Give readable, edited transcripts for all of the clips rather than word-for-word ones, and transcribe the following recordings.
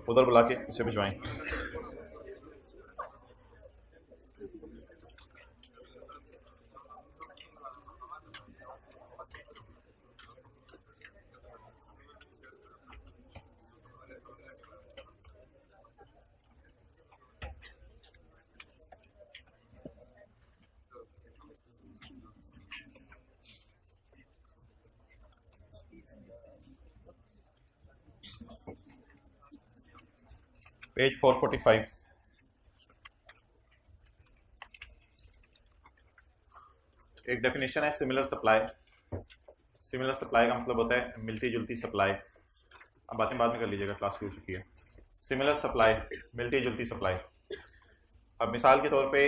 उधर बुला के उसे भिजवाएं। पेज 445। एक डेफिनेशन है सिमिलर सप्लाई। सिमिलर सप्लाई का मतलब होता है मिलती जुलती सप्लाई। अब बातें बाद में कर लीजिएगा, क्लास शुरू हो चुकी है। सिमिलर सप्लाई, मिलती जुलती सप्लाई। अब मिसाल के तौर पे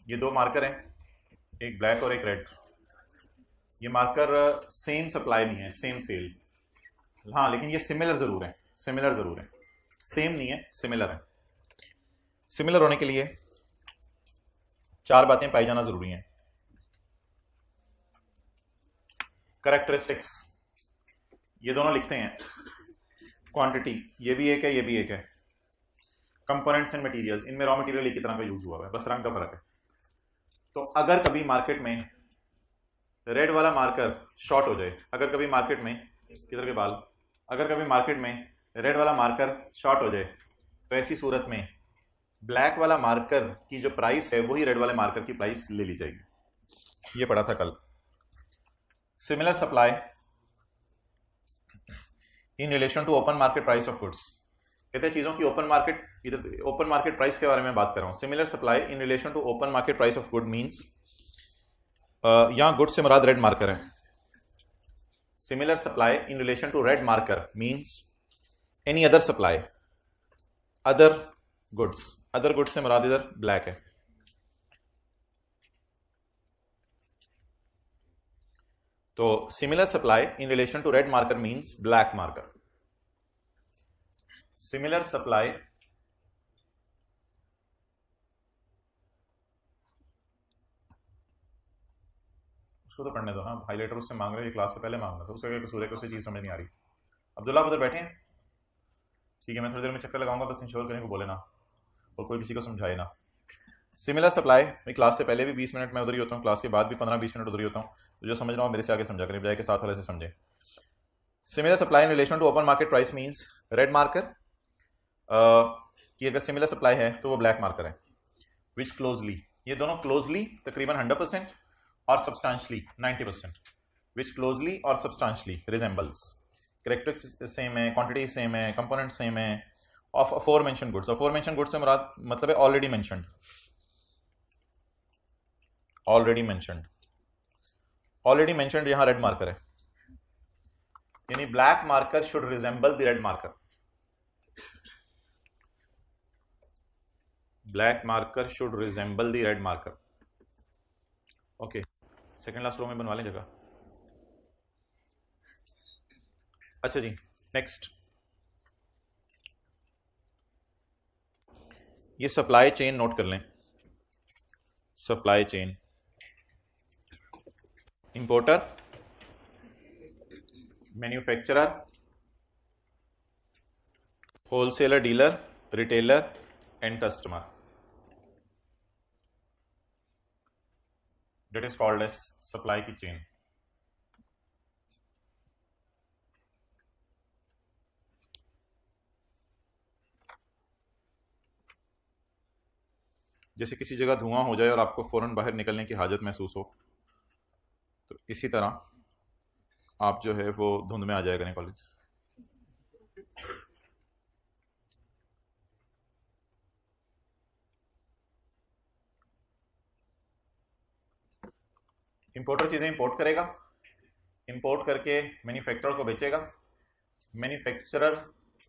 ये दो मार्कर हैं, एक ब्लैक और एक रेड। ये मार्कर सेम सप्लाई नहीं है, सेम सेल, हाँ, लेकिन ये सिमिलर ज़रूर है, सिमिलर ज़रूर है, सेम नहीं है, सिमिलर है। सिमिलर होने के लिए चार बातें पाई जाना ज़रूरी हैं। करेक्टरिस्टिक्स, ये दोनों लिखते हैं। क्वांटिटी, ये भी एक है, ये भी एक है। कंपोनेंट्स एंड मटेरियल्स, इनमें रॉ मटेरियल एक ही तरह का यूज हुआ है, बस रंग का फर्क है। तो अगर कभी मार्केट में रेड वाला मार्कर शॉर्ट हो जाए, अगर कभी मार्केट में, किधर के बाल, अगर कभी मार्केट में रेड वाला मार्कर शॉर्ट हो जाए, तो ऐसी सूरत में ब्लैक वाला मार्कर की जो प्राइस है वही रेड वाले मार्कर की प्राइस ले ली जाएगी। ये पढ़ा था कल। Similar supply in relation to open market price of goods. कहते हैं चीजों की ओपन मार्केट, इधर ओपन मार्केट प्राइस के बारे में बात कर रहा हूं। Similar supply in relation to open market price of good means यहां गुड से मुराद रेड मार्कर है। Similar supply in relation to red marker means any other supply, other goods, other goods से मुराद इधर ब्लैक है। तो similar supply in relation to red marker means black marker. Similar supply उसको तो पढ़ने दो, हाँ, हाईलाइटर उससे मांग रहे हैं, क्लास से पहले मांगना था, उसका क्या कसूर है कि उसे चीज समझ नहीं आ रही। अब्दुल्ला उधर बैठे हैं, ठीक है, मैं थोड़ी देर में चक्कर लगाऊंगा, बस इंश्योर करने को बोले ना, और कोई किसी को समझाए ना। सिमिलर सप्लाई, मैं क्लास से पहले भी 20 मिनट में उधर ही होता हूँ, क्लास के बाद भी 15-20 मिनट उधर ही होता हूँ, तो जो समझ रहा हूँ मेरे से आगे समझा करें, बजाय के साथ वाले से समझे। Similar supply in relation to open market price means red marker की अगर सिमिलर सप्लाई है तो वो ब्लैक मार्कर है। विच क्लोजली, ये दोनों क्लोजली तकरीबन 100% और सब्सटेंशियली 90%, विच क्लोजली और सब्सटेंशियली रिजेंबल्स, कैरेक्टरिस्टिक्स सेम है, क्वांटिटी सेम है, कंपोनेंट सेम है, of aforementioned goods. Aforementioned goods से मुराद मतलब है already mentioned, already mentioned, already mentioned यहां रेड मार्कर है, यानी black marker should resemble the red marker, black marker should resemble the red marker. Okay, second last row में बनवा लें जगह। अच्छा जी, नेक्स्ट, ये सप्लाई चेन नोट कर लें। Supply chain, importer, manufacturer, wholesaler, dealer, retailer and customer, that is called as supply की चेन। जैसे किसी जगह धुआं हो जाए और आपको फौरन बाहर निकलने की हाजत महसूस हो, तो इसी तरह आप जो है वो धुंध में आ जाएगा कॉलेज। इंपोर्टर चीजें इंपोर्ट करेगा, इंपोर्ट करके मैन्युफैक्चरर को बेचेगा, मैन्युफैक्चरर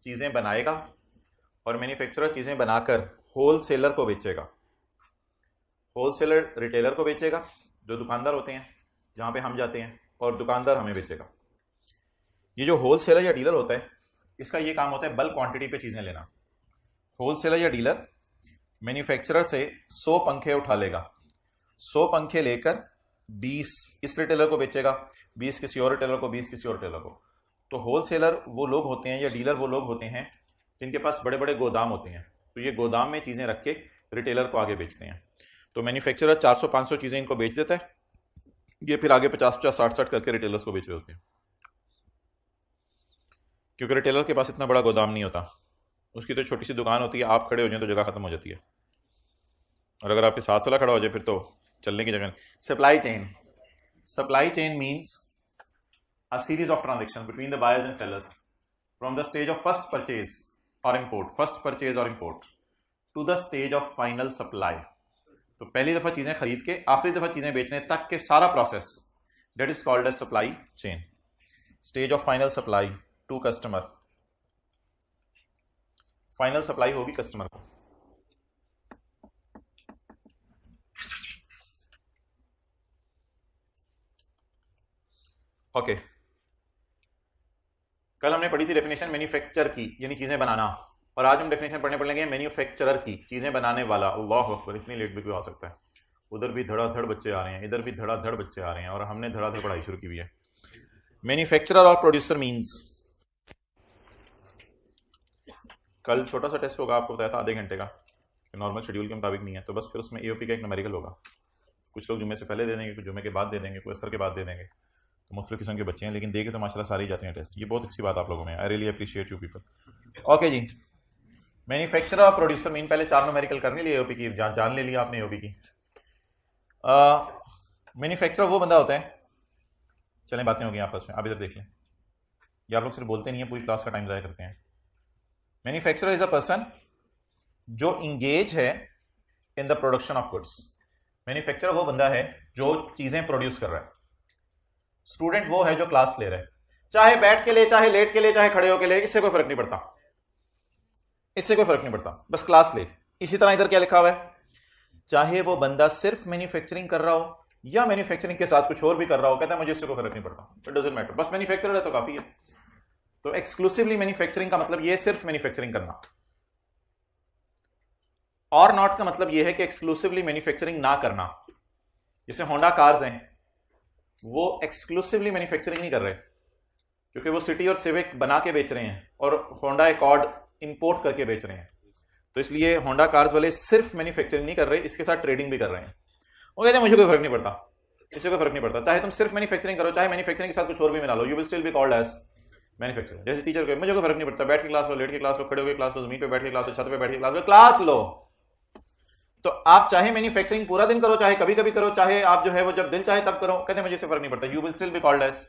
चीजें बनाएगा और मैन्युफैक्चरर चीजें बनाकर होलसेलर को बेचेगा, होलसेलर रिटेलर को बेचेगा, जो दुकानदार होते हैं जहां पे हम जाते हैं, और दुकानदार हमें बेचेगा। ये जो होलसेलर या डीलर होता है, इसका ये काम होता है बल्क क्वांटिटी पे चीजें लेना। होलसेलर या डीलर मैन्युफैक्चरर से 100 पंखे उठा लेगा, 100 पंखे लेकर 20 इस रिटेलर को बेचेगा, 20 किसी और रिटेलर को, 20 किसी और रिटेलर को। तो होलसेलर वो लोग होते हैं या डीलर वो लोग होते हैं जिनके पास बड़े बड़े गोदाम होते हैं, तो ये गोदाम में चीज़ें रख के रिटेलर को आगे बेचते हैं। तो मैन्युफैक्चरर 400-500 चीज़ें इनको बेच देता है, ये फिर आगे 50-50 60-60 करके रिटेलर्स को बेच रहे होते हैं, क्योंकि रिटेलर के पास इतना बड़ा गोदाम नहीं होता, उसकी तो छोटी सी दुकान होती है, आप खड़े हो जाए तो जगह खत्म हो जाती है, और अगर आपके साथ वाला खड़ा हो जाए फिर तो चलने की जगह नहीं। Supply chain means a series of transactions between the buyers and sellers from the stage of first purchase or import to the stage of final supply। तो पहली दफा चीजें खरीद के आखिरी दफा चीजें बेचने तक के सारा process, that is called as supply chain। stage of final supply to customer, final supply होगी कस्टमर को। ओके, कल हमने पढ़ी थी डेफिनेशन मैन्युफैक्चर की, यानी चीजें बनाना, और आज हम डेफिनेशन पढ़ने पड़ लेंगे मैन्युफैक्चरर की, चीजें बनाने वाला। अल्लाह अकबर, इतनी लेट भी क्यों आ सकता है? उधर भी धड़ाधड़ बच्चे आ रहे हैं, इधर भी धड़ाधड़ बच्चे आ रहे हैं, और हमने धड़ाधड़ पढ़ाई शुरू की हुई है। मैन्युफैक्चरर और प्रोड्यूसर मीन्स, कल छोटा सा टेस्ट होगा, आपको बताया था आधे घंटे का, नॉर्मल शेड्यूल के मुताबिक नहीं है, तो बस फिर उसमें एओपी का एक न्यूमेरिकल होगा। कुछ लोग जुम्मे से पहले दे देंगे, कुछ जुम्मे के बाद दे देंगे, कोई असर के बाद दे देंगे, तो मुख्तलिफ किस्म के बच्चे हैं, लेकिन देखे तो माशाल्लाह सारे ही जाते हैं टेस्ट। ये बहुत अच्छी बात आप लोगों में, I really appreciate you people. Okay जी, मैन्युफैक्चरर और प्रोड्यूसर मीन, पहले 4 न्यूमेरिकल करने लिए एओपी की, जान ले लिया आपने एओपी की। मैन्युफैक्चरर वो बंदा होता है, चलें बातें होगी आपस में, आप इधर देख लें, ये आप लोग सिर्फ बोलते नहीं है, पूरी क्लास का टाइम ज़ाया करते हैं। मैन्युफैक्चरर इज अ पर्सन जो इंगेज है in the production of goods. Manufacturer वो बंदा है जो चीजें प्रोड्यूस कर रहा है। स्टूडेंट वो है जो क्लास ले रहा है, चाहे बैठ के ले, चाहे लेट के ले, चाहे खड़े होके ले, इससे कोई फर्क नहीं पड़ता, इससे कोई फर्क नहीं पड़ता, बस क्लास ले। इसी तरह इधर क्या लिखा हुआ है, चाहे वो बंदा सिर्फ मैन्युफैक्चरिंग कर रहा हो या मैन्युफैक्चरिंग के साथ कुछ और भी कर रहा हो, कहता है मुझे इससे कोई फर्क नहीं पड़ता, इट डजंट मैटर, बस मैन्युफैक्चरर है तो काफी है। तो एक्सक्लूसिवली मैन्युफैक्चरिंग का मतलब ये सिर्फ मैन्युफैक्चरिंग करना, और नॉट का मतलब ये है कि एक्सक्लूसिवली मैन्युफैक्चरिंग ना करना। जैसे होंडा कार्स हैं, वो एक्सक्लूसिवली मैन्युफैक्चरिंग नहीं कर रहे, क्योंकि वो सिटी और सिविक बना के बेच रहे हैं और होंडा एकॉर्ड इंपोर्ट करके बेच रहे हैं, तो इसलिए होंडा कार्स वाले सिर्फ मैन्युफैक्चरिंग नहीं कर रहे, इसके साथ ट्रेडिंग भी कर रहे हैं। वो कहते हैं मुझे कोई फर्क नहीं पड़ता, इससे कोई फर्क नहीं पड़ता, चाहे तुम सिर्फ मैन्युफैक्चरिंग करो, चाहे मैन्युफैक्चरिंग के साथ कुछ और भी मिला लो, you will still be called as manufacturer. जैसे टीचर को मुझे कोई फर्क नहीं पड़ता, बैठ के क्लास लो, लेट के क्लास लो, खड़े हुए क्लास लो, जमीन पे बैठ के क्लास लो, छत पे बैठ के क्लास लो, तो आप चाहे मैन्युफैक्चरिंग पूरा दिन करो, चाहे कभी कभी करो, चाहे आप जो है वो जब दिल चाहे तब करो, कहते हैं मुझे इससे फर्क नहीं पड़ता, you will still be called as.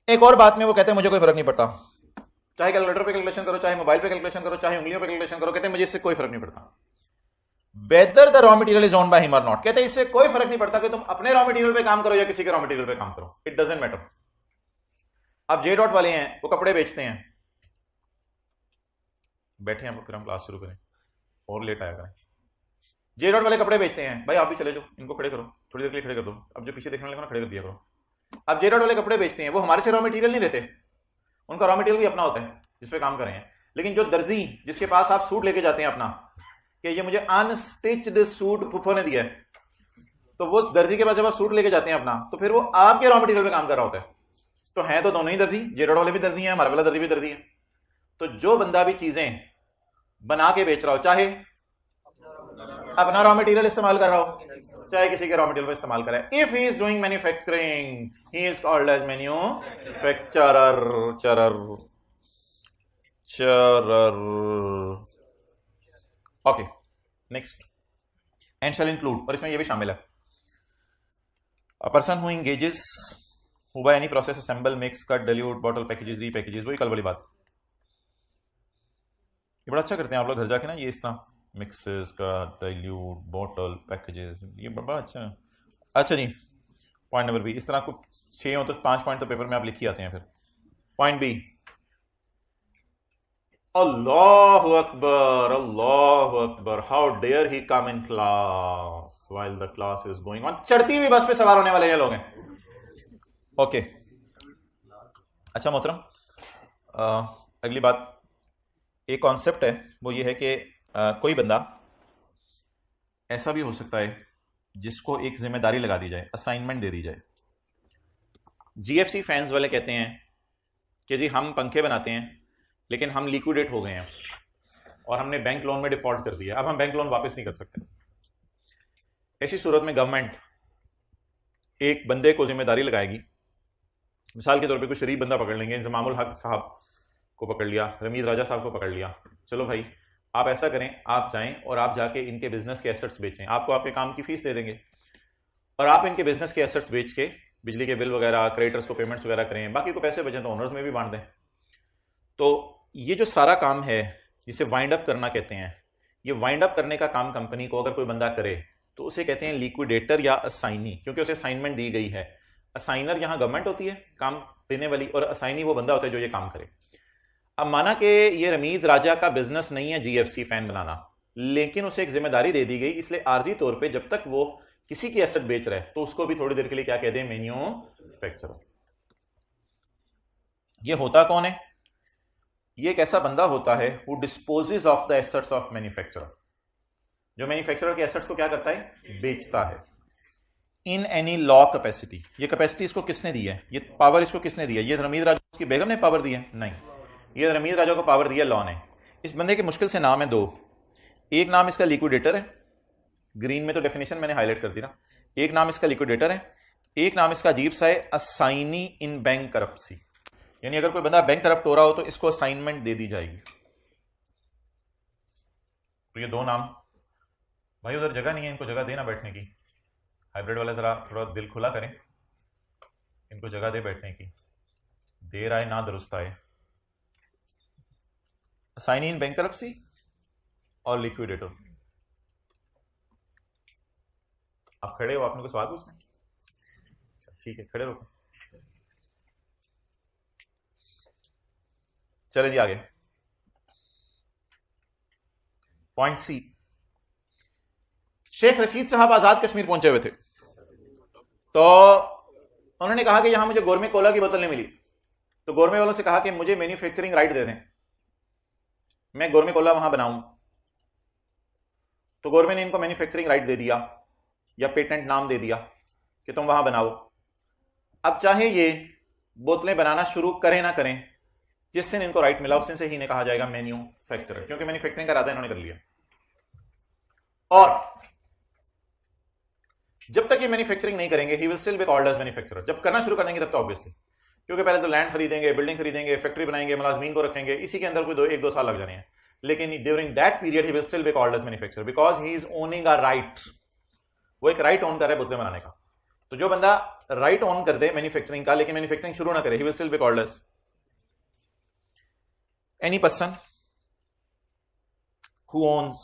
एक और बात में वो कहते हैं मुझे कोई फर्क नहीं पड़ता, चाहे कैलकुलेटर पे कैलकुलेशन करो, चाहे मोबाइल पे कैलकुलेशन करो, चाहे उंगलियों पे कैलकुलेशन करो, कहते हैं मुझे इससे कोई फर्क नहीं पड़ता, whether the raw material is owned by him और नॉट, कहते हैं इससे कोई फर्क नहीं पड़ता कि तुम अपने रॉ मटेरियल पे काम करो या किसी के रॉ मटेरियल पे काम करो, इट डजंट मैटर। अब जे डॉट वाले हैं, वो कपड़े बेचते हैं, बैठे हैं, फिर हम क्लास शुरू करें और लेट आया करें। जे डॉट वाले कपड़े बेचते हैं, भाई आप भी चले जाओ, इनको खड़े करो, थोड़ी देर के लिए खड़े कर दो, अब जो पीछे देखने वाले को ना खड़े कर दिया करो। अब जे डॉट वाले कपड़े बेचते हैं, वो हमारे से रॉ मटेरियल नहीं लेते, उनका रॉ मटेरियल भी अपना होता है जिसपे काम कर रहे हैं, लेकिन जो दर्जी जिसके पास आप सूट लेके जाते हैं अपना, कि ये मुझे अनस्टिच्ड सूट फुफो ने दिया है, तो वो दर्जी के पास जब आप सूट लेके जाते हैं अपना, तो फिर वो आपके रॉ मटेरियल पे काम कर रहा होता है। तो हैं तो दोनों ही दर्जी, जे डॉट वाले भी दर्जी हैं, हमारे वाला दर्जी भी दर्जी है। तो जो बंदा भी चीजें बना के बेच रहा हो, चाहे अपना रॉ मटेरियल इस्तेमाल कर रहा हो, चाहे किसी के रॉ मटेरियल पर इस्तेमाल कर रहा है, if he is doing manufacturing he is called as manufacturer. चरर चरर okay, next, and shall include, और इसमें यह भी शामिल है, a person who engages who by any process assemble makes cut dilute bottle packages repackages, वही कल वाली बात। ये बड़ा अच्छा करते हैं आप लोग घर जाके ना, ये इस तरह मिक्सेस का डाइल्यूट बॉटल पैकेजेस, ये बड़ा अच्छा है। अच्छा जी, पॉइंट नंबर बी, इस तरह कुछ 6 हो तो 5 पॉइंट तो पेपर में आप लिख ही आते हैं। फिर पॉइंट बी, अल्लाहु अकबर, how dare he come in class while the class is going on. चढ़ती हुई बस पे सवार होने वाले ये लोग हैं। ओके, अच्छा मोहतरम, अगली बात, एक कॉन्सेप्ट है, वो ये है कि कोई बंदा ऐसा भी हो सकता है जिसको एक जिम्मेदारी लगा दी जाए, असाइनमेंट दे दी जाए। जीएफसी फैंस वाले कहते हैं कि जी हम पंखे बनाते हैं, लेकिन हम लिक्विडेट हो गए हैं और हमने बैंक लोन में डिफॉल्ट कर दिया, अब हम बैंक लोन वापस नहीं कर सकते। ऐसी सूरत में गवर्नमेंट एक बंदे को जिम्मेदारी लगाएगी। मिसाल के तौर पे कोई शरीफ बंदा पकड़ लेंगे, इंजमामुल हक साहब को पकड़ लिया, रमीज राजा साहब को पकड़ लिया, चलो भाई आप ऐसा करें, आप जाएं और आप जाके इनके बिजनेस के एसेट्स बेचें, आपको आपके काम की फीस दे देंगे और आप इनके बिजनेस के एसेट्स बेच के बिजली के बिल वगैरह, क्रेडिटर्स को पेमेंट्स वगैरह करें, बाकी को पैसे बचें तो ओनर्स में भी बांट दें। तो ये जो सारा काम है जिसे वाइंड अप करना कहते हैं, ये वाइंड अप करने का काम कंपनी को अगर कोई बंदा करे तो उसे कहते हैं लिक्विडेटर या असाइनी, क्योंकि उसे असाइनमेंट दी गई है। असाइनर यहां गवर्नमेंट होती है काम देने वाली, और असाइनी वो बंदा होता है जो ये काम करे। अब माना कि ये रमीज राजा का बिजनेस नहीं है जीएफसी फैन बनाना, लेकिन उसे एक जिम्मेदारी दे दी गई, इसलिए आर्जी तौर पे जब तक वो किसी की एसेट बेच रहा है तो उसको भी थोड़ी देर के लिए क्या कह दें, मैन्युफैक्चरर। ये होता कौन है? ये एक ऐसा बंदा होता है वो dispossess of the assets of manufacturer, जो मैन्युफैक्चरर के एसेट्स को क्या करता है, बेचता है। इन एनी लॉ कैपेसिटी, ये कैपेसिटी इसको किसने दी है, ये पावर इसको किसने दी है? ये रमीज राजा उसकी बेगम ने पावर दी है? नहीं, ये रमीज राजा को पावर दी है लॉ ने। इस बंदे के मुश्किल से नाम है दो, एक नाम इसका लिक्विडेटर है, ग्रीन में तो डेफिनेशन मैंने हाईलाइट कर दी ना, एक नाम इसका लिक्विडेटर है, एक नाम इसका अजीब सा है असाइनी इन बैंक करप्सी, यानी अगर कोई बंदा बैंक करप्ट हो रहा हो तो इसको असाइनमेंट दे दी जाएगी। तो ये दो नाम, भाई उधर जगह नहीं है, इनको जगह देना बैठने की, हाइब्रिड वाला जरा थोड़ा दिल खुला करें, इनको जगह दे बैठने की, देर आए ना दुरुस्त आए। असाइनी इन बैंकरप्सी और लिक्विडेटर। आप खड़े हो, आपने कोई सवाल पूछना? ठीक है, खड़े रहो। चले जी आगे, पॉइंट सी। शेख रशीद साहब आजाद कश्मीर पहुंचे हुए थे, तो उन्होंने कहा कि यहां मुझे गोरमे कोला की बोतल नहीं मिली, तो गोरमे वालों से कहा कि मुझे मैन्युफैक्चरिंग राइट दे दें, मैं गोरमे कोला वहां बनाऊं। तो गोरमे ने इनको मैन्युफैक्चरिंग राइट दे दिया या पेटेंट नाम दे दिया कि तुम वहां बनाओ। अब चाहे ये बोतलें बनाना शुरू करें ना करें, जिस दिन इनको राइट मिला उस दिन से ही इन्हें कहा जाएगा मैन्युफैक्चरर, क्योंकि मैन्युफैक्चरिंग का राजा इन्होंने कर लिया। और जब तक ये मैन्युफैक्चरिंग नहीं करेंगे he will still be called as manufacturer. जब करना शुरू कर देंगे तब तो ऑब्वियसली, क्योंकि पहले तो लैंड खरीदेंगे, बिल्डिंग खरीदेंगे, फैक्ट्री बनाएंगे, मुलाजमीन को रखेंगे, इसी के अंदर कोई 1-2 साल लग जाने हैं, लेकिन during that period he will still be called as manufacturer because he is owning a right. वो एक राइट ओन कर रहा है बोतलें बनाने का। तो जो बंदा राइट ओन कर दे मैन्युफैक्चरिंग का लेकिन मैन्युफैक्चरिंग शुरू ना करे, he will still be called as any person who owns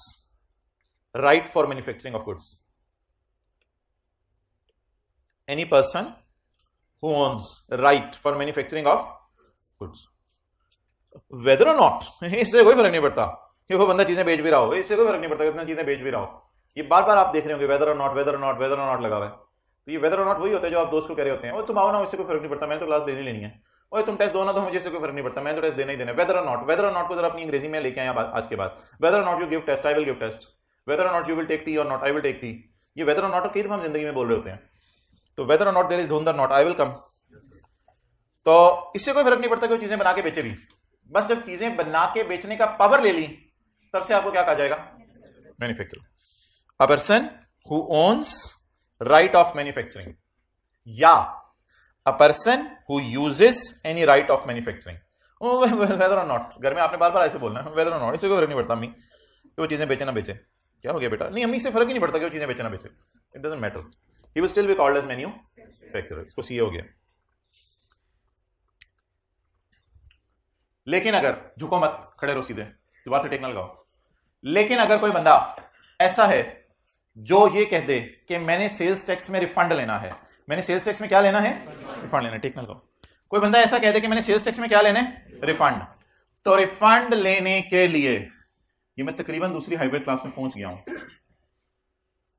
right for manufacturing of goods. Any person who owns right for manufacturing of goods. Whether or not, इससे कोई फर्क नहीं पड़ता कि वो बंदा चीजें बेच भी रहा हो, इससे कोई फर्क नहीं पड़ता कितना चीजें बेच भी रहा हो। ये बार बार आप देख रहे होंगे weather or not, weather or not, weather or not लगा हुआ है। तो ये वेदर और नॉट वही होता है जो आप दोस्त को कह रहे होते हैं, और तुम आओ ना, इससे कोई फर्क नहीं पड़ता, मैंने तो क्लास लेनी लेनी है, और तुम टेस्ट दो ना, तो मुझे इससे कोई फर्क नहीं पड़ता, मैं तो टेस्ट देना ही देना। Weather or not, weather or not को जरा अपनी अंग्रेजी में लेके आया आज के बाद। Whether or not you give test, I will give test. Whether or not you will take tea or not, I will take tea. ये वेदर और नॉट कई दफा हम जिंदगी में बोल रहे होते हैं। तो whether or not there is धुंधर नॉट, आई विल कम। तो इससे कोई फर्क नहीं पड़ता कि वो चीजें बना के बेचे भी, बस जब चीजें बना के बेचने का पावर ले ली तब से आपको क्या कहा जाएगा, manufacturer. A person who owns right of manufacturing या a person who uses any right of manufacturing. Whether or not, घर में आपने बार बार ऐसे बोलना है whether or not, इससे कोई फर्क नहीं पड़ता अम्मी कि वो चीजें बेचे ना बेचे। क्या हो गया बेटा? नहीं, अम्मी से फर्क ही नहीं पड़ता कि वो चीजें बेचे ना बेचे, it doesn't matter, he will still be called as manufacturer. इसको सीए हो गया। लेकिन अगर, झुको मत, खड़े रहो सीधे, दोबारा से टेक ना लगाओ। लेकिन अगर कोई बंदा ऐसा है जो ये कह दे कि मैंने सेल्स टैक्स में रिफंड लेना है, मैंने सेल्स टैक्स में क्या लेना है, रिफंड लेना है, ठीक ना लगाओ। कोई बंदा ऐसा कह दे कि मैंने सेल्स टैक्स में क्या लेना है, रिफंड, तो रिफंड लेने के लिए, ये मैं तकरीबन दूसरी हाइब्रिड क्लास में पहुंच गया हूं,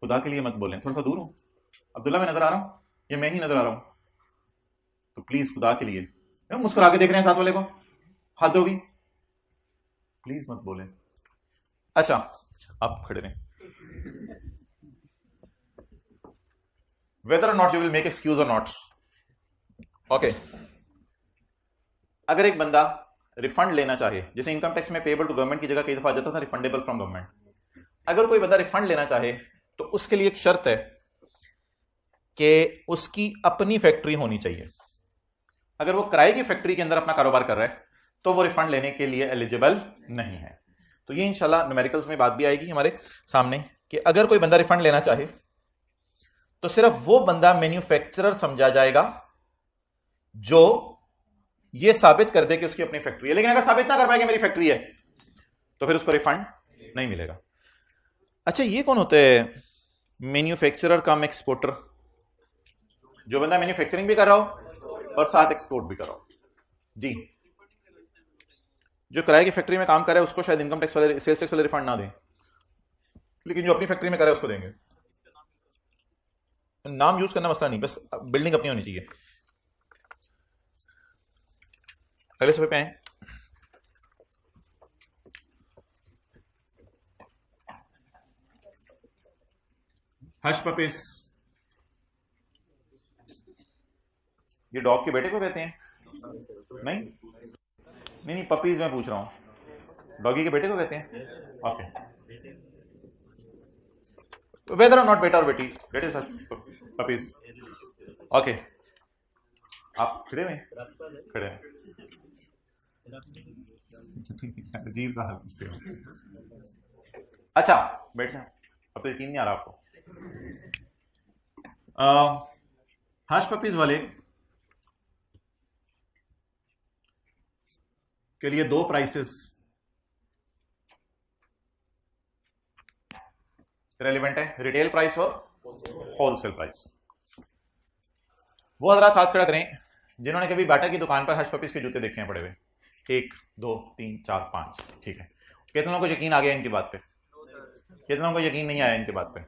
खुदा के लिए मत बोलें, थोड़ा सा दूर हूं। अब्दुल्ला मैं नजर आ रहा हूं, ये मैं ही नजर आ रहा हूं, तो प्लीज खुदा के लिए, मुस्कुरा के देख रहे हैं साथ वाले को, हाथ होगी, प्लीज मत बोले। अच्छा आप खड़े रहें। Whether or not you will make excuse or not, okay. अगर एक बंदा रिफंड लेना चाहे, जैसे इनकम टैक्स में पेएबल टू गवर्नमेंट की जगह कई दफा आ जाता था रिफंडेबल फ्रॉम गवर्नमेंट, अगर कोई बंदा रिफंड लेना चाहे तो उसके लिए एक शर्त है कि उसकी अपनी फैक्ट्री होनी चाहिए। अगर वो किराए की फैक्ट्री के अंदर अपना कारोबार कर रहा है तो वो रिफंड लेने के लिए एलिजिबल नहीं है। तो ये इंशाल्लाह न्यूमेरिकल्स में बात भी आएगी हमारे सामने कि अगर कोई बंदा रिफंड लेना चाहे तो सिर्फ वो बंदा मैन्युफैक्चरर समझा जाएगा जो ये साबित कर दे कि उसकी अपनी फैक्ट्री है। लेकिन अगर साबित ना कर पाए कि मेरी फैक्ट्री है तो फिर उसको रिफंड नहीं मिलेगा। अच्छा, ये कौन होते हैं मैन्युफैक्चरर कम एक्सपोर्टर? जो बंदा मैन्युफैक्चरिंग भी कर रहा हो और साथ एक्सपोर्ट भी कर रहा हो। जी, जो किराए की फैक्ट्री में काम कर रहा है उसको शायद इनकम टैक्स वाले, सेल्स टैक्स वाले रिफंड ना दें, लेकिन जो अपनी फैक्ट्री में कर रहा है उसको देंगे। नाम यूज करना मसला नहीं, बस बिल्डिंग अपनी होनी चाहिए। अगले सफे पे आए। हश पपीज, ये डॉग के बेटे को कहते हैं? नहीं नहीं नहीं, पपीज मैं पूछ रहा हूं, डॉगी के बेटे को कहते हैं? ओके, वेदर और नॉट बेटा और बेटी, डेट इज पपीज। ओके, आप खड़े हुए? खड़े हैं, अजीब सा हाल पूछते हो। अच्छा बैठ जाओ, अब तो यकीन नहीं आ रहा आपको। हश पपीज वाले के लिए दो प्राइसेस रेलिवेंट है, रिटेल प्राइस और होलसेल प्राइस। वो हजरात हाथ खड़ा करें जिन्होंने कभी बाटा की दुकान पर हश पपीज के जूते देखे हैं पड़े हुए। 1 2 3 4 5, ठीक है। कितनों को यकीन आ गया इनकी बात पे? कितनों को यकीन नहीं आया इनकी बात पे?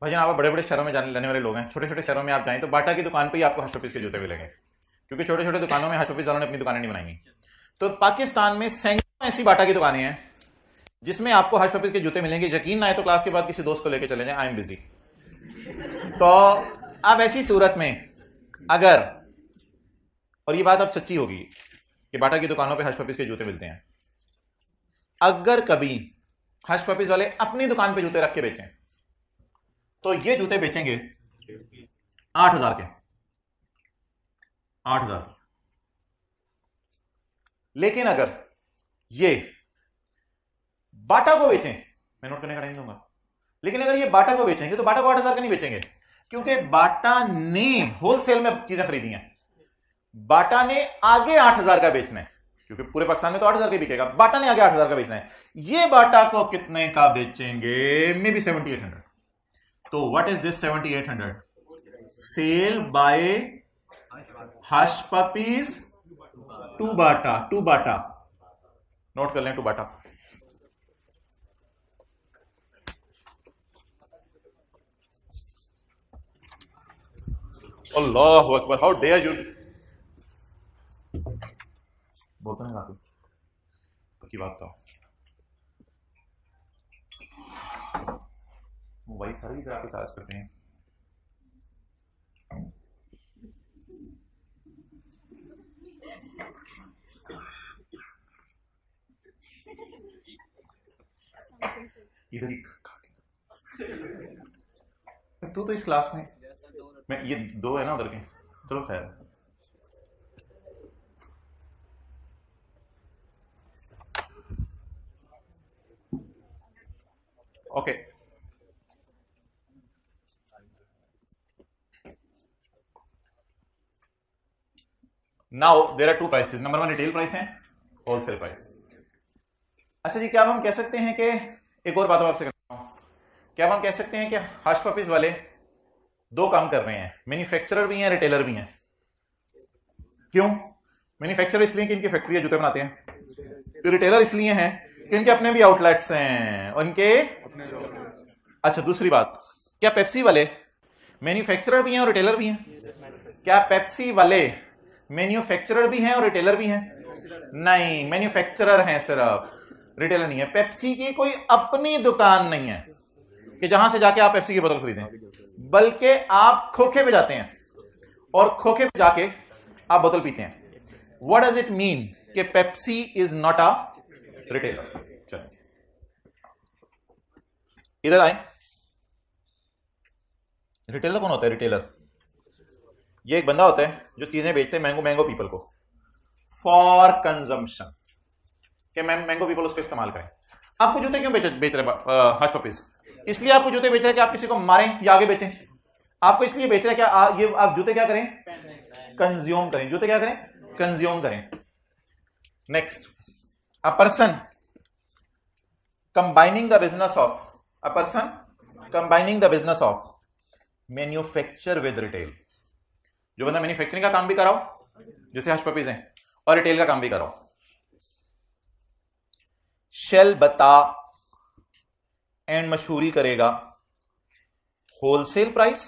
भाई आप बड़े बड़े शहरों में जाने वाले लोग हैं, छोटे छोटे शहरों में आप जाएं तो बाटा की दुकान पे ही आपको हश पपीज के जूते मिलेंगे, क्योंकि छोटे छोटे दुकानों में हश पपीज वालों ने अपनी दुकानें नहीं बनाई। तो पाकिस्तान में सैकड़ों ऐसी बाटा की दुकानें हैं जिसमें आपको हश पपीज के जूते मिलेंगे। यकीन ना आए तो क्लास के बाद किसी दोस्त को लेकर चले जाएं, आई एम बिजी। तो अब ऐसी सूरत में अगर, और ये बात अब सच्ची होगी कि बाटा की दुकानों पे हश पपीज के जूते मिलते हैं, अगर कभी हश पपीज वाले अपनी दुकान पे जूते रख के बेचें तो ये जूते बेचेंगे 8,000 के, 8,000। लेकिन अगर ये बाटा को बेचें, मैं नोट करने का टाइम दूंगा, लेकिन अगर ये बाटा को बेचेंगे तो बाटा को 8,000 का नहीं बेचेंगे, क्योंकि बाटा ने होलसेल में चीजें खरीदी हैं। बाटा ने आगे 8,000 का बेचना है, क्योंकि पूरे पाकिस्तान में तो 8,000 का बिकेगा, बाटा ने आगे 8,000 का बेचना है। ये बाटा को कितने का बेचेंगे? Maybe 7,800। तो what is this 7,800? Sale by hush puppies to Bata, to Bata. Note कर लें, टू बाटा। अल्लाहु अकबर, हाउ डेयर यू। बोलते नहीं काफी पक्की बात था। मोबाइल सारे ही तरह चार्ज करते हैं। इधर ही खा के तू तो इस क्लास में, मैं ये दो है ना उधर के, चलो खैर। Okay, now there are two prices. Number 1 retail price है, होलसेल प्राइस। अच्छा जी, क्या अब हम कह सकते हैं कि, एक और बात आपसे करता हूं, क्या अब हम कह सकते हैं कि हश पपीज वाले दो काम कर रहे हैं, मैन्युफैक्चरर भी हैं, रिटेलर भी हैं? क्यों? मैन्युफैक्चरर इसलिए कि इनकी फैक्ट्री है, जूते बनाते हैं। रिटेलर इसलिए हैं कि इनके अपने भी आउटलेट्स हैं और इनके। अच्छा, दूसरी बात, क्या पेप्सी वाले मैन्युफैक्चरर भी हैं और रिटेलर भी हैं? क्या पेप्सी वाले मैन्युफैक्चरर भी हैं और रिटेलर भी हैं? नहीं, मैन्युफैक्चरर हैं सिर्फ, रिटेलर नहीं है। पेप्सी की कोई अपनी दुकान नहीं है कि जहां से जाके आप पेप्सी की बोतल खरीदें, बल्कि आप खोखे पे जाते हैं और खोखे पे जाके आप बोतल पीते हैं। व्हाट डज इट मीन कि Pepsi is not a retailer. चलिए इधर आए। रिटेलर कौन होता है? रिटेलर ये एक बंदा होता है जो चीजें बेचते हैं मैंगो पीपल को फॉर कंजम्पशन, कि मैंगो पीपल उसको इस्तेमाल करें। आपको जूते क्यों बेच रहे हश पपीज? इसलिए आपको जूते बेच रहे हैं कि आप किसी को मारें या आगे बेचें? आपको इसलिए बेच रहे हैं कि आप जूते क्या करें? कंज्यूम करें। जूते क्या करें? कंज्यूम करें। Next, a person combining the business of manufacture with retail. जो बंदा मैन्युफैक्चरिंग का काम भी कराओ जैसे हश पपीज हैं और रिटेल का काम भी कराओ, शेल बता एंड मशहूरी करेगा wholesale price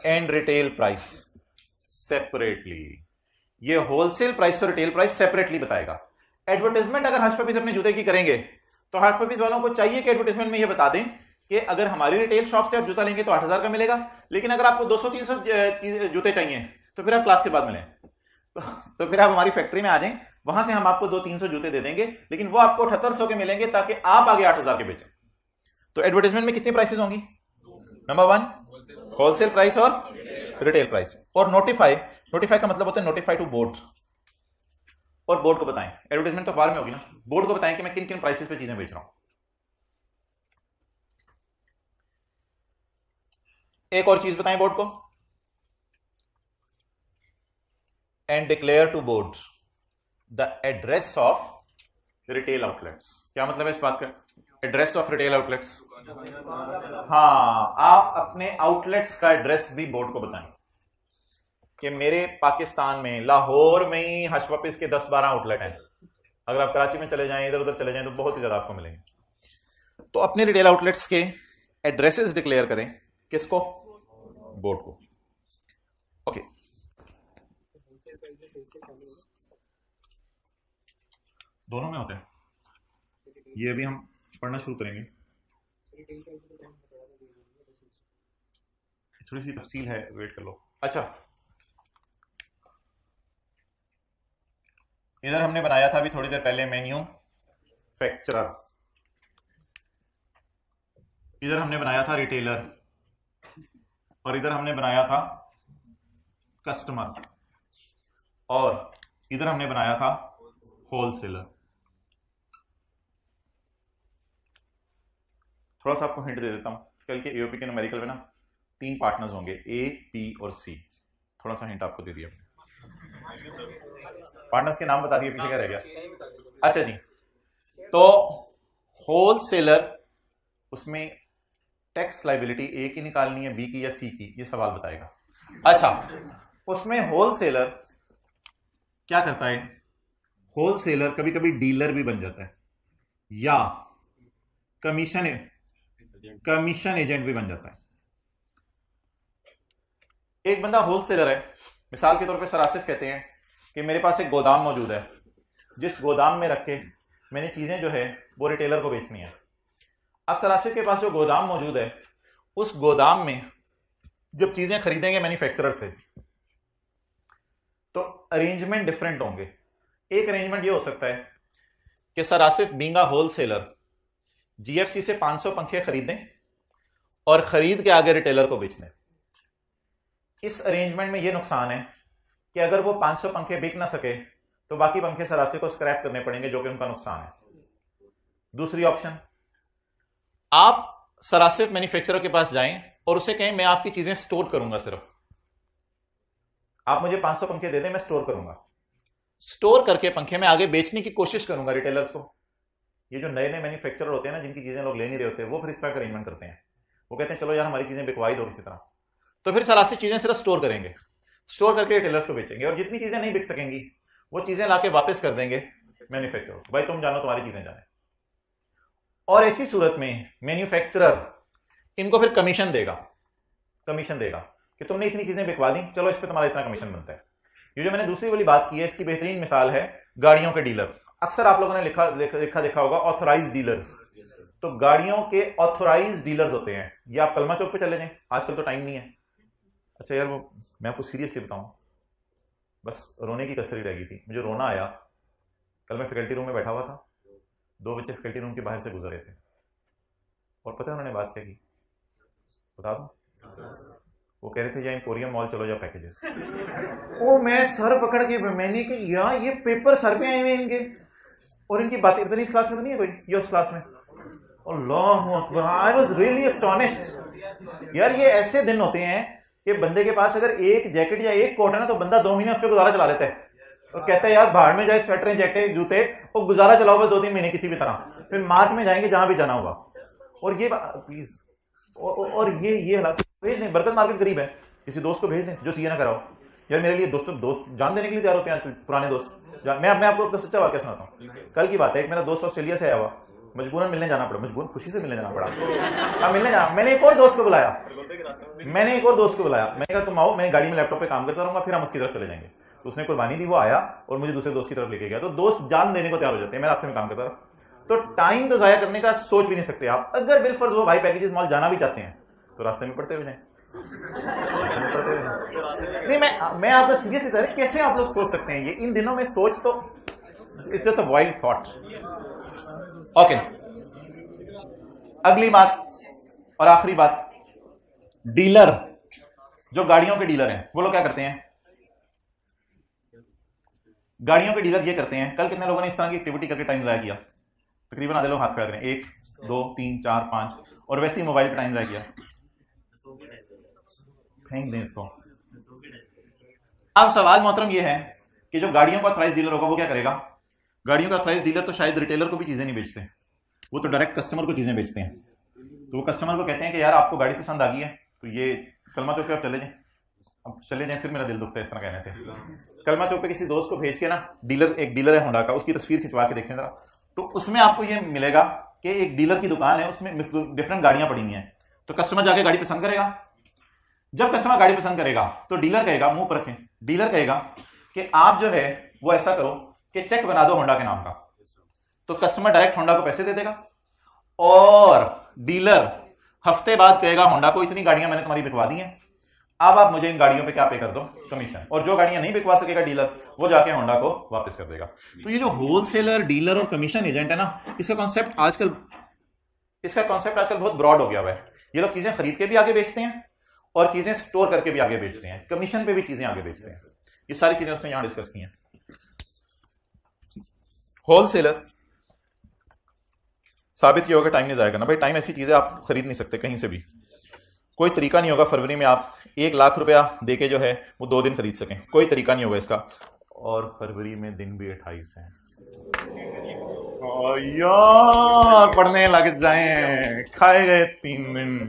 and retail price separately. ये होलसेल प्राइस और रिटेल प्राइस सेपरेटली बताएगा। एडवर्टाइजमेंट अगर हश पपीज अपने जूते की करेंगे तो हश पपीज वालों को चाहिए कि एडवर्टाइजमेंट में ये बता दें कि अगर हमारी रिटेल शॉप से आप जूता लेंगे तो 8,000 का मिलेगा, लेकिन अगर आपको 200-300 जूते चाहिए तो फिर आप क्लास के बाद मिलें, तो फिर आप हमारी फैक्ट्री में आ जाएं, वहां से हम आपको 200-300 जूते दे देंगे, लेकिन वो आपको 7800 के मिलेंगे ताकि आप आगे 8,000 के बेचें। तो एडवर्टाइजमेंट में कितनी प्राइसेस होंगी? नंबर 1 होलसेल प्राइस और रिटेल प्राइस। और नोटिफाई का मतलब होता है नोटिफाई टू बोर्ड, और बोर्ड को बताएं। एडवर्टाइजमेंट तो अखबार में होगी ना, बोर्ड को बताएं कि मैं किन किन प्राइसेस पे चीजें बेच रहा हूं। एक और चीज बताएं बोर्ड को, and declare to board the address of retail outlets. क्या मतलब है इस बात का? एड्रेस ऑफ रिटेल आउटलेट्स, हाँ, आप अपने आउटलेट्स का एड्रेस भी बोर्ड को बताएं कि मेरे पाकिस्तान में लाहौर में ही हश पपीज के 10-12 आउटलेट हैं। अगर आप कराची में चले जाएं, इधर उधर चले जाएं तो बहुत ही ज्यादा आपको मिलेंगे। तो अपने रिटेल आउटलेट्स के एड्रेसेस डिक्लेयर करें। किसको? बोर्ड को। ओके, दोनों में होते हैं ये, भी हम पढ़ना शुरू करेंगे। थोड़ी सी तफसील है, वेट कर लो। अच्छा, इधर हमने बनाया था अभी थोड़ी देर पहले मैन्युफैक्चरर, इधर हमने बनाया था रिटेलर, और इधर हमने बनाया था कस्टमर, और इधर हमने बनाया था होलसेलर। थोड़ा सा आपको हिंट दे देता हूं, कल के एओपी के न्यूमेरिकल में ना 3 पार्टनर्स होंगे, ए, बी और सी। थोड़ा सा हिंट आपको दे दिया। पार्टनर्स के नाम बता दिए, पीछे क्या रह गया? अच्छा जी, तो होलसेलर, उसमें टैक्स लाइबिलिटी ए की निकालनी है, बी की या सी की, ये सवाल बताएगा। अच्छा, उसमें होलसेलर क्या करता है? होलसेलर कभी कभी डीलर भी बन जाता है या कमीशन एजेंट भी बन जाता है। एक बंदा होलसेलर है, मिसाल के तौर पे सर आसिफ कहते हैं कि मेरे पास एक गोदाम मौजूद है, जिस गोदाम में रख के मैंने चीजें जो है वो रिटेलर को बेचनी है। अब सर आसिफ के पास जो गोदाम मौजूद है, उस गोदाम में जब चीजें खरीदेंगे मैन्युफैक्चरर से तो अरेंजमेंट डिफरेंट होंगे। एक अरेंजमेंट ये हो सकता है कि sir Asif being a wholesaler GFC से 500 पंखे खरीदें और खरीद के आगे रिटेलर को बेच दें। इस अरेंजमेंट में यह नुकसान है कि अगर वो 500 पंखे बिक ना सके तो बाकी पंखे सर आसिफ को स्क्रैप करने पड़ेंगे, जो कि उनका नुकसान है। दूसरी ऑप्शन, आप सर आसिफ मैन्युफैक्चरर के पास जाएं और उसे कहें मैं आपकी चीजें स्टोर करूंगा, सिर्फ आप मुझे 500 पंखे दे दें, मैं स्टोर करूंगा, स्टोर करके पंखे में आगे बेचने की कोशिश करूंगा रिटेलर्स को। ये जो नए नए मैन्युफैक्चरर होते हैं ना, जिनकी चीजें लोग ले नहीं रहे होते, वो फिर इस तरह का अरेंजमेंट करते हैं। वो कहते हैं चलो यार हमारी चीजें बिकवाई दो किसी तरह, तो फिर सर आसिफ चीजें सिर्फ स्टोर करेंगे, स्टोर करके रिटेलर्स को बेचेंगे, और जितनी चीजें नहीं बिक सकेंगी वो चीजें लाके वापस कर देंगे मैन्युफैक्चरर, भाई तुम जानो तुम्हारी चीजें जाने। और ऐसी सूरत में मैन्युफैक्चरर इनको फिर कमीशन देगा कि तुमने इतनी चीजें बिकवा दी, चलो इस पर तुम्हारा इतना कमीशन बनता है। ये जो मैंने दूसरी वाली बात की है, इसकी बेहतरीन मिसाल है गाड़ियों के डीलर। अक्सर आप लोगों ने देखा होगा ऑथोराइज डीलर्स। तो गाड़ियों के ऑथोराइज डीलर्स होते हैं। ये आप कलमा चौक पे चले जाएं, आजकल तो टाइम नहीं है। अच्छा यार, वो मैं आपको सीरियसली बताऊं, बस रोने की कसर ही रह गई थी। मुझे रोना आया। कल मैं फैकल्टी रूम में बैठा हुआ था, 2 बच्चे फैकल्टी रूम के बाहर से गुजरे थे, और पता है उन्होंने बात क्या की? बता दूं? वो कह रहे थे या एम्पोरियम मॉल चलो या पैकेजेस। ओ मैं सर पकड़ के मैंने कहा यार ये पेपर सर पे आए हुए इनके, और इनकी बातें इतनी इस क्लास में तो नहीं है कोई, ये उस क्लास में। अल्लाह अकबर, आई वाज रियली एस्टोनिश्ड। यार ये ऐसे दिन होते हैं कि बंदे के पास अगर एक जैकेट या एक कोट है ना तो बंदा 2 महीने उस पर गुजारा चला लेता है, और कहता है यार बाहर में जाए स्वेटर जैकेट जूते और गुजारा चलाओ बस 2-3 महीने किसी भी तरह, फिर मार्च में जाएंगे जहां भी जाना होगा। और ये प्लीज, और ये हालात भेज दें। बरकत मार्केट करीब है, किसी दोस्त को भेज दें जो सीए ना कराओ। यार मेरे लिए दोस्त जान देने के लिए तैयार होते हैं पुराने दोस्त। मैं आपको अपना सच्चा वाक्य सुनाता हूँ। कल की बात है, एक मेरा दोस्त ऑस्ट्रेलिया से आया हुआ, मजबूरन मिलने जाना पड़ा, मजबूरन खुशी से मिलने जाना पड़ा। अब मिलने जाना, मैंने एक और दोस्त को बुलाया, मैंने कहा तुम आओ, मैं गाड़ी में लैपटॉप पे काम करता रहूंगा, फिर हम उसकी तरफ चले जाएंगे। तो उसने कुर्बानी दी, वो आया और मुझे दूसरे दोस्त की तरफ लेके गया। तो दोस्त जान देने को तैयार हो जाते हैं। मैं रास्ते में काम करता रहा, तो टाइम तो जाया करने का सोच भी नहीं सकते आप। अगर बिलफर्ज वो भाई पैकेजेस मॉल जाना भी चाहते हैं तो रास्ते में पढ़ते हुए जाएं। नहीं, मैं आपको सीरियसली कह रहा हूं, कैसे आप लोग सोच सकते हैं ये इन दिनों में? सोच तो it's just a wild thought. Okay, अगली बात और आखिरी बात, डीलर, जो गाड़ियों के डीलर हैं वो लोग क्या करते हैं? गाड़ियों के डीलर ये करते हैं, कल कितने लोगों ने इस तरह की एक्टिविटी करके टाइम जाया किया? तकरीबन आधे लोग हाथ खड़ा करें, 1 2 3 4 5, और वैसे ही मोबाइल पे टाइम जाया किया। फेंक दें इसको। अब सवाल मोहतरम ये है कि जो गाड़ियों का ऑथराइज्ड डीलर होगा वो क्या करेगा? गाड़ियों का ऑथराइज्ड डीलर तो शायद रिटेलर को भी चीजें नहीं बेचते, वो तो डायरेक्ट कस्टमर को चीजें बेचते हैं। तो वो कस्टमर को कहते हैं कि यार आपको गाड़ी पसंद आ गई है तो ये कलमा चौक पे आप चले जाएं। अब चले जाएं, फिर मेरा दिल दुखता है इस तरह कहने से। कलमा चौक पे किसी दोस्त को भेज के ना, एक डीलर है होंडा का, उसकी तस्वीर खिंचवा के देखें जरा, तो उसमें आपको ये मिलेगा कि एक डीलर की दुकान है, उसमें डिफरेंट गाड़ियां पड़ी हुई हैं। तो कस्टमर जाके गाड़ी पसंद करेगा। जब कस्टमर गाड़ी पसंद करेगा तो डीलर कहेगा, मुंह पर रखें, डीलर कहेगा कि आप जो है वो ऐसा करो कि चेक बना दो होंडा के नाम का। तो कस्टमर डायरेक्ट होंडा को पैसे दे देगा, और डीलर हफ्ते बाद कहेगा होंडा को इतनी गाड़ियां मैंने तुम्हारी बिकवा दी हैं, अब आप मुझे इन गाड़ियों पे क्या पे कर दो? कमीशन। और जो गाड़ियां नहीं बिकवा सकेगा डीलर, वो जाके होंडा को वापस कर देगा। तो ये जो होलसेलर, डीलर और कमीशन एजेंट है ना, इसका कॉन्सेप्ट आजकल बहुत ब्रॉड हो गया हुआ है। ये लोग चीजें खरीद के भी आगे बेचते हैं और चीजें स्टोर करके भी आगे बेचते हैं, कमीशन पे भी चीजें आगे बेचते हैं। ये सारी चीजें उसने यहां डिस्कस की हैं। होलसेलर साबित ये होगा, टाइम नहीं जाएगा ना भाई, टाइम ऐसी चीज है आप खरीद नहीं सकते कहीं से भी। कोई तरीका नहीं होगा फरवरी में आप 1 लाख रुपया देके जो है वो 2 दिन खरीद सकें, कोई तरीका नहीं होगा इसका। और फरवरी में दिन भी 28 हैं। यार पढ़ने लग जाएं, खाए गए 3 दिन।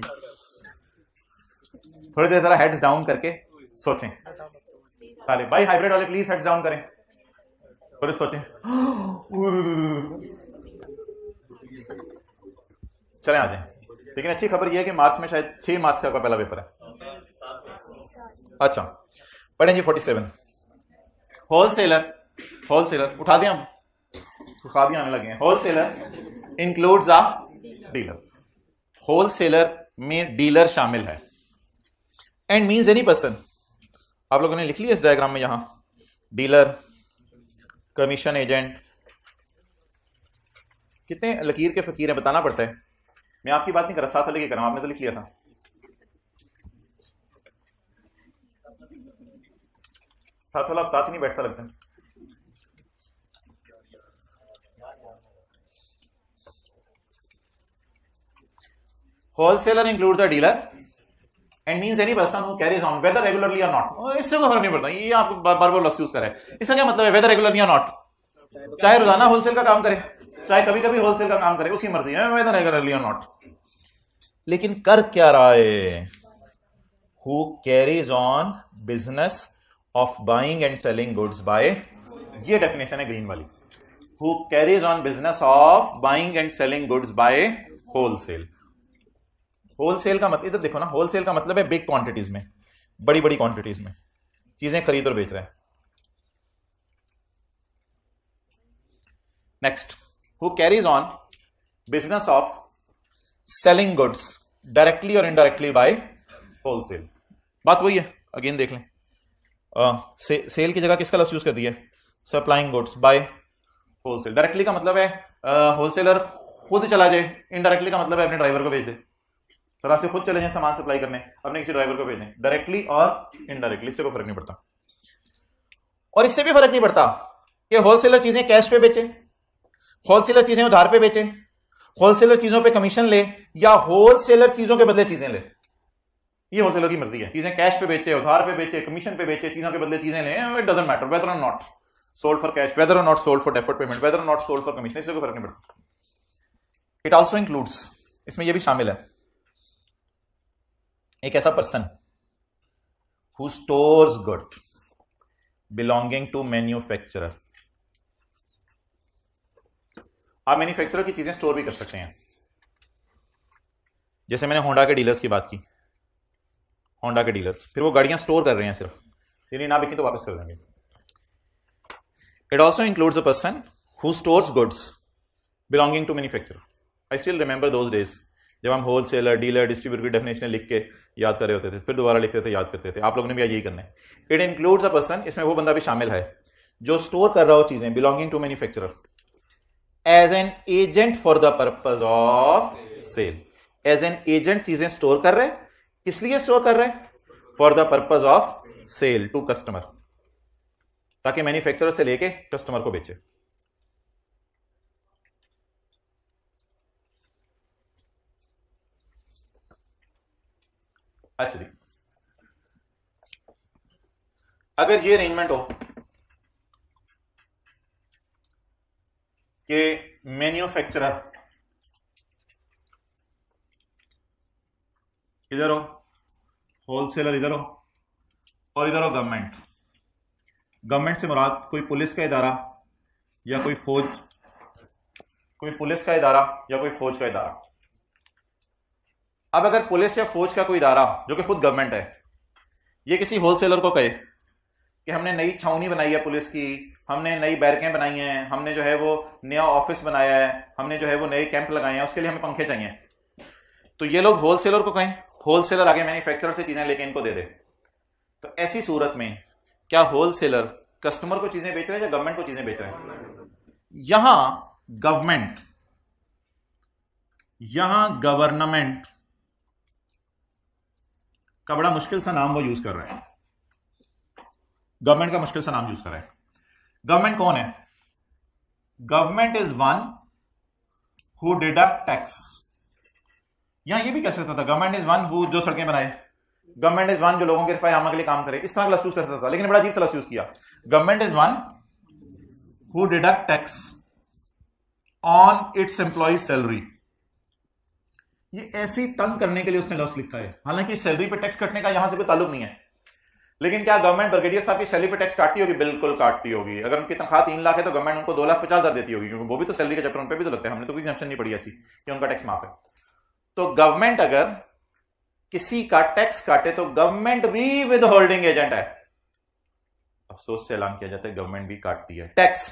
थोड़ी देर जरा हेड्स डाउन करके सोचें। साले भाई हाइब्रिड वाले प्लीज हेड्स डाउन करें, थोड़े सोचें। चलें आ जाएं। लेकिन अच्छी खबर यह है कि मार्च में शायद 6 मार्च से आपका पहला पेपर है। अच्छा पढ़ें जी 47। होलसेलर उठा दें, हम ख्वाब ही आने लगे हैं। Wholesaler includes a dealer, wholesaler में डीलर शामिल है। एंड मीन्स एनी पर्सन, आप लोगों ने लिख लिया इस डायग्राम में, यहां डीलर, कमीशन एजेंट, कितने लकीर के फकीर है बताना पड़ता है। मैं आपकी बात नहीं कर रहा, साथ वाले की कर रहा हूं, आपने तो लिख लिया था। साथ वाला आप साथ ही नहीं बैठता लगता है। Wholesaler includes the dealer and means any person who carries on whether regularly और नॉट। इससे कोई फर्क नहीं पड़ता, ये आप बार-बार लफ्ज यूज कर रहे हैं। इसका क्या मतलब है वेदर रेगुलरली और नॉट? चाहे रोजाना होलसेल का काम करे, चाहे कभी कभी होलसेल का काम करे, उसकी मर्जी है, वेदर रेगुलरली और नॉट। लेकिन कर क्या रहा है? Who carries on business of buying and selling goods by, ये डेफिनेशन है ग्रीन वाली। Who carries on business of buying and selling goods by wholesale. Wholesale का मतलब इधर देखो ना, होलसेल का मतलब है बिग क्वांटिटीज में, बड़ी बड़ी क्वांटिटीज में चीजें खरीद और बेच रहे हैं। Next, who carries on business of selling goods directly और इनडायरेक्टली बाय होलसेल। बात वही है, अगेन देख लें, सेल की जगह किसका लफ्ज यूज कर दिया? Supplying goods by wholesale. Directly का मतलब है होलसेलर खुद चला जाए, इनडायरेक्टली का मतलब है अपने ड्राइवर को भेज दे। तरह से खुद चले जाए सामान सप्लाई करने, अपने किसी ड्राइवर को भेज दें, डायरेक्टली और इनडायरेक्टली, इससे कोई फर्क नहीं पड़ता। और इससे भी फर्क नहीं पड़ता कि होलसेलर चीजें कैश पे बेचे, होलसेलर चीजें उधार पे बेचे, होलसेलर चीजों पे कमीशन ले, या होलसेलर चीजों के बदले चीजें ले। ये होलसेलर की मर्जी है, चीजें कैश पे बेचे, उधार पे बेचे, कमीशन पे बेचे, चीजों के बदले चीजें ले, it doesn't matter whether or not sold for cash, whether or not sold for deferred payment, whether or not sold for commission, इससे कोई फर्क नहीं पड़ता। इट ऑल्सो इंक्लूड्स, इसमें यह भी शामिल है, एक ऐसा person who stores good belonging to manufacturer. आप मैन्युफैक्चरर की चीजें स्टोर भी कर सकते हैं। जैसे मैंने होंडा के डीलर्स की बात की, होंडा के डीलर्स फिर वो गाड़ियां स्टोर कर रहे हैं सिर्फ, यानी ना बिकी तो वापस कर देंगे। It also includes a person who stores goods belonging to manufacturer. I still remember those days जब हम होलसेलर, डीलर, डिस्ट्रीब्यूटर की डेफिनेशन लिख के याद कर रहे होते थे, फिर दोबारा लिखते थे, याद करते थे। आप लोगों ने भी यही करना है। इट इंक्लूड्स अ पर्सन, इसमें वो बंदा भी शामिल है जो स्टोर कर रहा हो चीजें belonging to manufacturer as an agent for the purpose of sale. As an agent चीजें स्टोर कर रहे, किस लिए स्टोर कर रहे? For the purpose of sale to customer, ताकि मैन्युफैक्चरर से लेके कस्टमर को बेचे। अच्छा जी, अगर ये अरेंजमेंट हो कि मैन्युफैक्चरर इधर हो, होलसेलर इधर हो, और इधर हो गवर्नमेंट। गवर्नमेंट से मुराद कोई पुलिस का इदारा या कोई फौज, कोई पुलिस का इदारा या कोई फौज का इदारा। अब अगर पुलिस या फौज का कोई इदारा जो कि खुद गवर्नमेंट है, ये किसी होलसेलर को कहे कि हमने नई छावनी बनाई है पुलिस की, हमने नई बैरकें बनाई हैं, हमने जो है वो नया ऑफिस बनाया है, हमने जो है वो नए कैंप लगाए हैं, उसके लिए हमें पंखे चाहिए, तो ये लोग होलसेलर को कहें, होलसेलर आगे मैन्युफैक्चरर से चीजें लेके इनको दे दे। तो ऐसी सूरत में क्या होलसेलर कस्टमर को चीजें बेच रहे हैं या गवर्नमेंट को चीजें बेच रहे हैं? यहां गवर्नमेंट, यहां गवर्नमेंट का बड़ा मुश्किल सा नाम वो यूज कर रहे हैं, गवर्नमेंट का मुश्किल सा नाम यूज कर रहे हैं। गवर्नमेंट कौन है? Government is one who deduct tax. यहां ये भी कह सकता था गवर्नमेंट इज वन हु जो सड़कें बनाए, गवर्नमेंट इज वन जो लोगों के रिफाई आमा के लिए काम करे, इस तरह का लफ्ज यूज कर सकता था, लेकिन बड़ा अजीब सा लफ्ज यूज किया, government is one who deduct tax on it's employees salary. ये ऐसी तंग करने के लिए उसने लफ्ज लिखा है, हालांकि सैलरी पे टैक्स कटने का यहां से कोई ताल्लुक नहीं है। लेकिन क्या गवर्नमेंट ब्रिगेडियर साहब की सैलरी पे टैक्स काटती होगी? बिल्कुल काटती होगी। अगर उनकी तनख्वाह 3 लाख है तो गवर्नमेंट उनको 2,50,000 देती होगी, क्योंकि वो भी तो सैलरी के चक्कर उन पर भी तो लगता है। हमने तो कोई एग्जम्पशन नहीं पड़ी ऐसी कि उनका टैक्स माफ है। तो गवर्नमेंट अगर किसी का टैक्स काटे तो गवर्नमेंट भी विद होल्डिंग एजेंट है। अफसोस से ऐलान किया जाता है गवर्नमेंट भी काटती है टैक्स।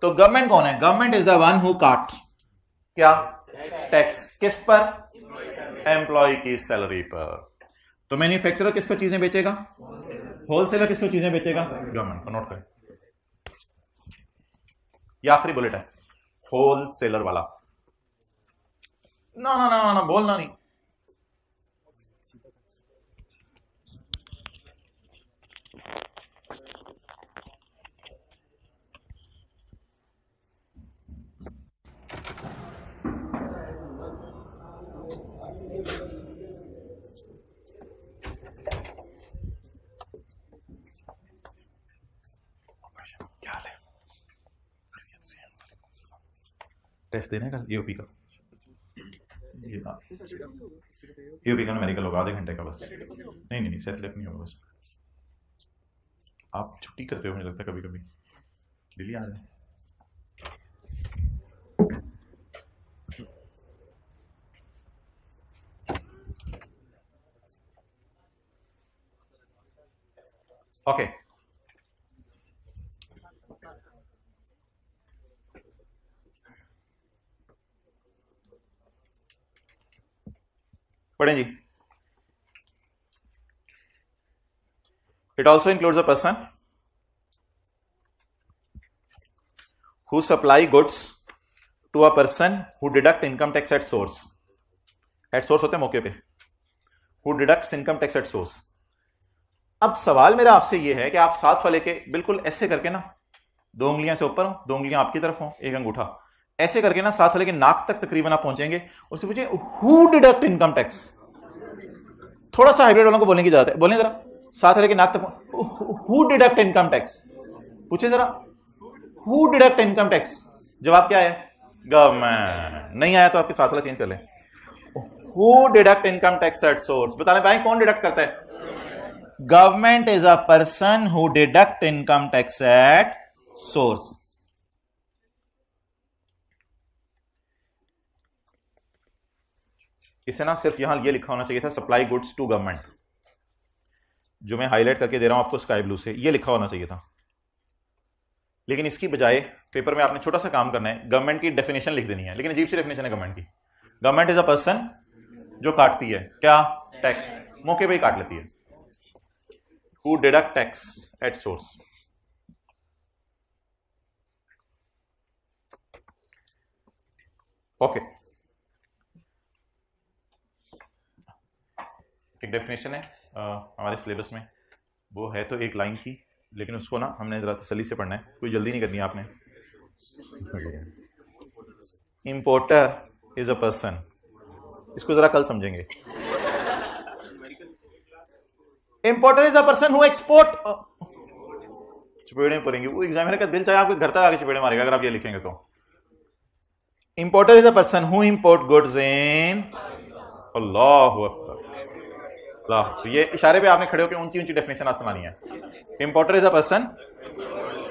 तो गवर्नमेंट कौन है? Government is the one who काट क्या? टैक्स। किस पर? एम्प्लॉय की सैलरी पर। तो मैन्युफैक्चरर किसको चीजें बेचेगा? होलसेलर किसको चीजें बेचेगा? गवर्नमेंट को। नोट करें, यह आखिरी बुलेट है, होलसेलर वाला। ना ना ना ना, बोलना नहीं। क्या हाल है? टेस्ट देने का ईओपी का, ईओपी का मेडिकल होगा आधे घंटे का बस। नहीं नहीं नहीं, सेटअप नहीं होगा बस। आप छुट्टी करते हो मुझे लगता है कभी कभी, डेली आ जाए। ओके, पढ़ें जी। It also includes a person who supply goods to a person who deduct income tax at source. At source होते हैं मौके पे. Who deducts income tax at source. अब सवाल मेरा आपसे यह है कि आप साथ वाले के बिल्कुल ऐसे करके ना, 2 उंगलियां से ऊपर हो, 2 उंगलियां आपकी तरफ हो, एक अंगूठा ऐसे करके ना साथ वाले के नाक तक तकरीबन आप पहुंचेंगे, उससे पूछे हु डिडक्ट इनकम टैक्स. थोड़ा सा हाइब्रिड वालों को बोलने की जरूरत है. बोलें जरा साथ वाले के नाक तक, हु डिडक्ट इनकम टैक्स. पूछे जरा हु डिडक्ट इनकम टैक्स. जवाब क्या है? गवर्नमेंट. नहीं आया तो आपके साथ वाला चेंज कर लें. Who deduct income tax at source. बता लें भाई कौन डिडक्ट करता है? Government is a person who deduct income tax at source. इसे ना सिर्फ यहां ये लिखा होना चाहिए था, सप्लाई गुड्स टू गवर्नमेंट. जो मैं हाईलाइट करके दे रहा हूं आपको स्काई ब्लू से, ये लिखा होना चाहिए था. लेकिन इसकी बजाय पेपर में आपने छोटा सा काम करना है, गवर्नमेंट की डेफिनेशन लिख देनी है. लेकिन अजीब सी डेफिनेशन है गवर्नमेंट की. गवर्नमेंट इज अ पर्सन जो काटती है क्या? टैक्स. मौके पे ही काट लेती है. Who deduct tax at source. Okay, एक डेफिनेशन है हमारे सिलेबस में, वो है तो एक लाइन की, लेकिन उसको ना हमने जरा तसल्ली से पढ़ना है, कोई जल्दी नहीं करनी है आपने. Importer is a person. इसको जरा कल समझेंगे. Importer is a person who export. चपेड़े पड़ेंगे, वो एग्जामिनर का दिल चाहे आपके घर तक आके चपेड़े मारेगा अगर आप ये लिखेंगे तो. Importer is a person who import goods in. अल्लाहु अकबर. तो ये इशारे पे आपने खड़े होकर ऊंची ऊंची डेफिनेशन आज सुनानी है. Importer is a person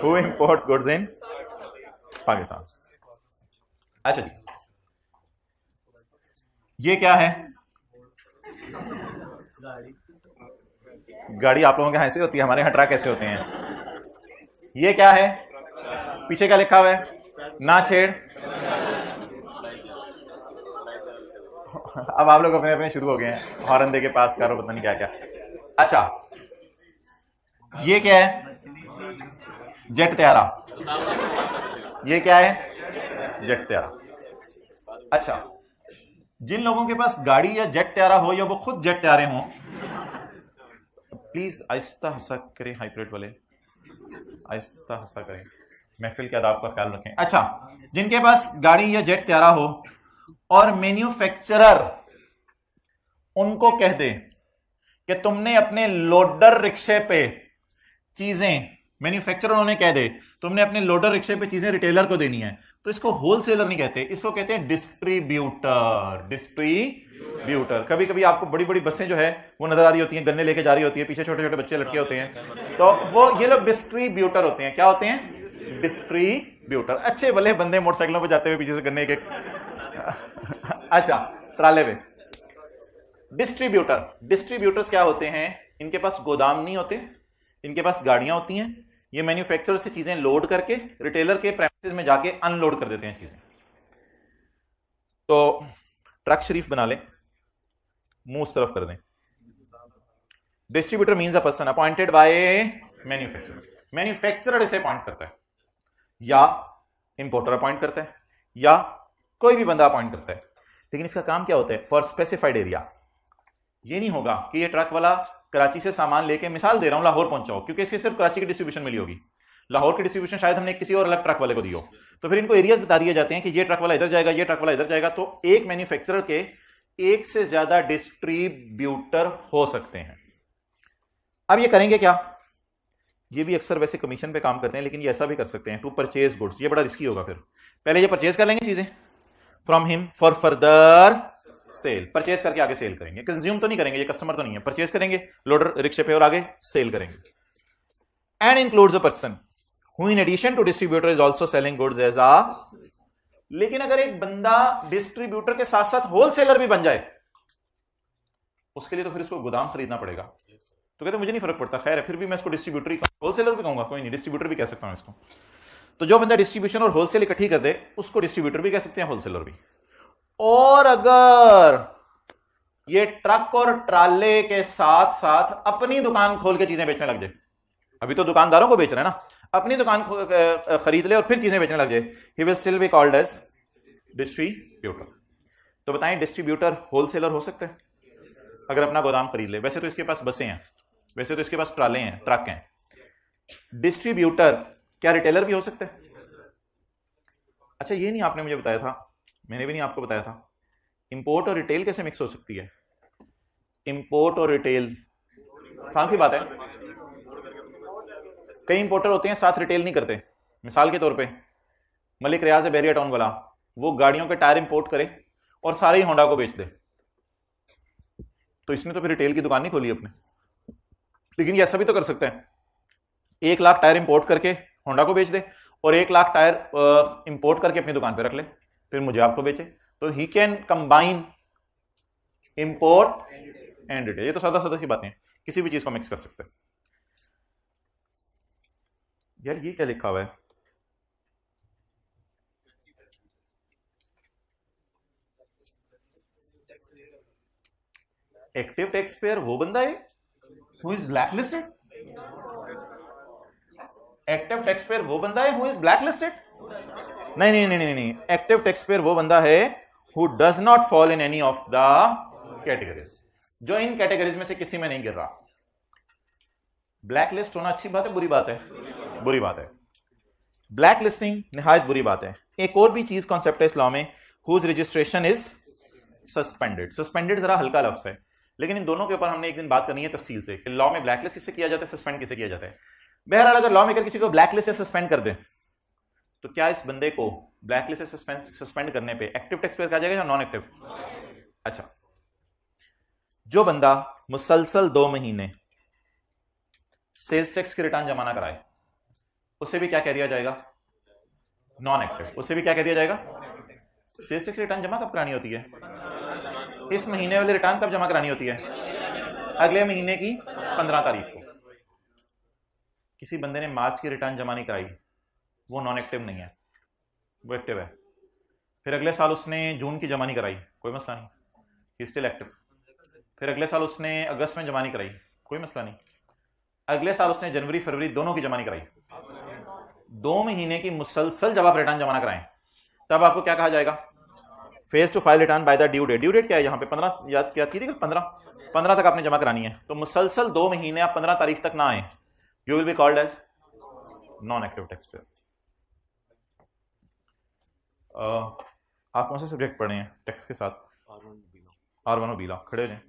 who imports goods in Pakistan. अच्छा जी, ये क्या है? गाड़ी आप लोगों के यहां ऐसे होती है, हमारे यहां ट्रक ऐसे होते हैं. ये क्या है? पीछे क्या लिखा हुआ है? ना छेड़. अब आप लोग अपने अपने शुरू हो गए हैं, हॉर्न दे के पास करो, पता नहीं क्या क्या. अच्छा, ये क्या है? जेट त्यारा. ये क्या है? जेट त्यारा. अच्छा, जिन लोगों के पास गाड़ी या जेट त्यारा हो या वो खुद जेट त्यारे हों, प्लीज आहिस्ता हंसा करें. हाइब्रिड वाले आहिस्ता हंसा करें, महफिल के आदाब का ख्याल रखें. अच्छा, जिनके पास गाड़ी या जेट त्यारा हो और मैन्युफैक्चरर उनको कह दे कि तुमने अपने लोडर रिक्शे पे चीजें, मैन्युफैक्चरर उन्होंने कह दे तुमने अपने लोडर रिक्शे पे चीजें रिटेलर को देनी है, तो इसको होलसेलर नहीं कहते, इसको कहते हैं डिस्ट्रीब्यूटर. डिस्ट्रीब्यूटर. कभी कभी आपको बड़ी बड़ी बसें जो है वो नजर आ रही होती हैं, गन्ने लेके जा रही होती है, पीछे छोटे छोटे बच्चे लटके होते हैं, तो वो ये लोग डिस्ट्रीब्यूटर होते हैं. क्या होते हैं? डिस्ट्रीब्यूटर. अच्छे भले बंदे मोटरसाइकिलों पे जाते हुए पीछे से गन्ने एक अच्छा ट्राले पे. डिस्ट्रीब्यूटर्स क्या होते हैं? इनके पास गोदाम नहीं होते, इनके पास गाड़ियां होती हैं. ये मैन्युफैक्चरर से चीजें लोड करके रिटेलर के प्रेमिसेस में जाके अनलोड कर देते हैं चीजें. तो ट्रक शरीफ बना लें, मुंह उस तरफ कर दें. Distributor means a person appointed by manufacturer. Manufacturer इसे अपॉइंट करता है, या इंपोर्टर अपॉइंट करता है, या कोई भी बंदा अपॉइंट करता है. लेकिन इसका काम क्या होता है? For specified area. ये नहीं होगा कि ये ट्रक वाला कराची से सामान लेके, मिसाल दे रहा हूं, लाहौर पहुंचाओ, क्योंकि इसके सिर्फ कराची की डिस्ट्रीब्यूशन मिली होगी, लाहौर की डिस्ट्रीब्यूशन शायद हमने किसी और अलग ट्रक वाले को दी हो. तो फिर इनको एरियाज बता दिए जाते हैं कि ये ट्रक वाला इधर जाएगा, ये ट्रक वाला इधर जाएगा. तो एक मैन्युफैक्चरर के एक से ज्यादा डिस्ट्रीब्यूटर हो सकते हैं. अब ये करेंगे क्या? ये भी अक्सर वैसे कमीशन पे काम करते हैं, लेकिन ये ऐसा भी कर सकते हैं, टू परचेज गुड्स. ये बड़ा रिस्की होगा. फिर पहले ये परचेज कर लेंगे चीजें from him for further sale. Purchase करके आगे सेल करेंगे. कंज्यूम तो नहीं करेंगे, ये कस्टमर तो नहीं है. परचेज करेंगे लोडर रिक्शे पे और आगे सेल करेंगे. And includes a person who in addition to distributor is also selling goods as a. लेकिन अगर एक बंदा डिस्ट्रीब्यूटर के साथ साथ होलसेलर भी बन जाए, उसके लिए तो फिर इसको गोदाम खरीदना पड़ेगा. तो कहते मुझे नहीं फर्क पड़ता, खैर है, फिर भी मैं इसको डिस्ट्रीब्यूटर ही होलसेलर भी कहूंगा, कोई नहीं, डिस्ट्रीब्यूटर भी कह सकता हूं इसको. तो जो बंदा डिस्ट्रीब्यूशन और होलसेल इकट्ठी कर दे उसको डिस्ट्रीब्यूटर भी कह सकते हैं, होलसेलर भी. और अगर ये ट्रक और ट्राले के साथ साथ अपनी दुकान खोल के चीजें बेचने लग जाए, अभी तो दुकानदारों को बेच रहे हैं ना, अपनी दुकान खरीद ले और फिर चीजें बेचने लग जाए, he will still be called as distributor. तो बताएं डिस्ट्रीब्यूटर होलसेलर हो सकते हैं अगर अपना गोदाम खरीद ले? वैसे तो इसके पास बसें हैं, वैसे तो इसके पास ट्राले हैं, ट्रक हैं। डिस्ट्रीब्यूटर क्या रिटेलर भी हो सकते हैं? अच्छा ये नहीं आपने मुझे बताया था, मैंने भी नहीं आपको बताया था, इंपोर्ट और रिटेल कैसे मिक्स हो सकती है? इंपोर्ट और रिटेल आसान सी बात है, कई इंपोर्टर होते हैं साथ रिटेल नहीं करते। मिसाल के तौर पे मलिक रियाज है बैरिया टाउन वाला, वो गाड़ियों के टायर इंपोर्ट करे और सारे ही होंडा को बेच दे, तो इसने तो फिर रिटेल की दुकान नहीं खोली अपने। लेकिन ये ऐसा भी तो कर सकते हैं, 1 लाख टायर इंपोर्ट करके होंडा को बेच दे और 1 लाख टायर इंपोर्ट करके अपनी दुकान पे रख ले, फिर मुझे आपको बेचे। तो he can combine import and retail. ये तो सादा सादा सी बातें हैं, किसी भी चीज को मिक्स कर सकते हैं। यार ये क्या लिखा हुआ है? एक्टिव टैक्स पेयर वो बंदा है who is blacklisted? Active tax payer वो बंदा है हु इज ब्लैकलिस्टेड? नहीं नहीं नहीं नहीं नहीं, एक्टिव टैक्स पेयर वो बंदा है who does not fall in any of the categories, जो इन कैटेगरीज में से किसी में नहीं गिर रहा। ब्लैक लिस्ट होना अच्छी बात है बुरी बात है? बुरी बात है। ब्लैक लिस्टिंग निहायत बुरी बात है। एक और भी चीज कॉन्सेप्ट है इस लॉ में, whose registration is suspended. Suspended जरा हल्का लफ्ज है, लेकिन इन दोनों के ऊपर हमने एक दिन बात करनी है तफसील से कि लॉ में ब्लैकलिस्ट किससे किया जाता है, सस्पेंड किससे किया जाता है। बहरहाल अगर लॉ मेकर किसी को ब्लैकलिस्ट से सस्पेंड कर दे तो क्या इस बंदे को ब्लैकलिस्ट से सस्पेंड करने पे एक्टिव टैक्स पेयर कहा जाएगा या नॉन एक्टिव? अच्छा, जो बंदा मुसलसल 2 महीने सेल्स टैक्स की रिटर्न जमा ना कराए उसे भी क्या कह दिया जाएगा? Non active. उसे भी क्या कह दिया जाएगा? सेल्स टैक्स रिटर्न जमा कब करानी होती है? इस महीने वाली रिटर्न कब जमा करानी होती है? अगले महीने की 15 तारीख को। किसी बंदे ने मार्च की रिटर्न जमा नहीं कराई, वो नॉन एक्टिव नहीं है, वो एक्टिव है। फिर अगले साल उसने जून की जमा नहीं कराई, कोई मसला नहीं, ही स्टिल एक्टिव। फिर अगले साल उसने अगस्त में जमा नहीं कराई, कोई मसला नहीं। अगले साल उसने जनवरी फरवरी दोनों की जमा नहीं कराई, 2 महीने की मुसलसल जब आप रिटर्न जमा ना कराएं तब आपको क्या कहा जाएगा? Fails to file return by the due date. Due date क्या है यहाँ पे? 15 याद की थी, 15 तक आपने जमा करानी है। तो मुसलसल 2 महीने आप 15 तारीख तक ना आए, you will be called as non active taxpayer. आप कौन से सब्जेक्ट पढ़े हैं टैक्स के साथ? R1 और बीला। खड़े हो जाएं।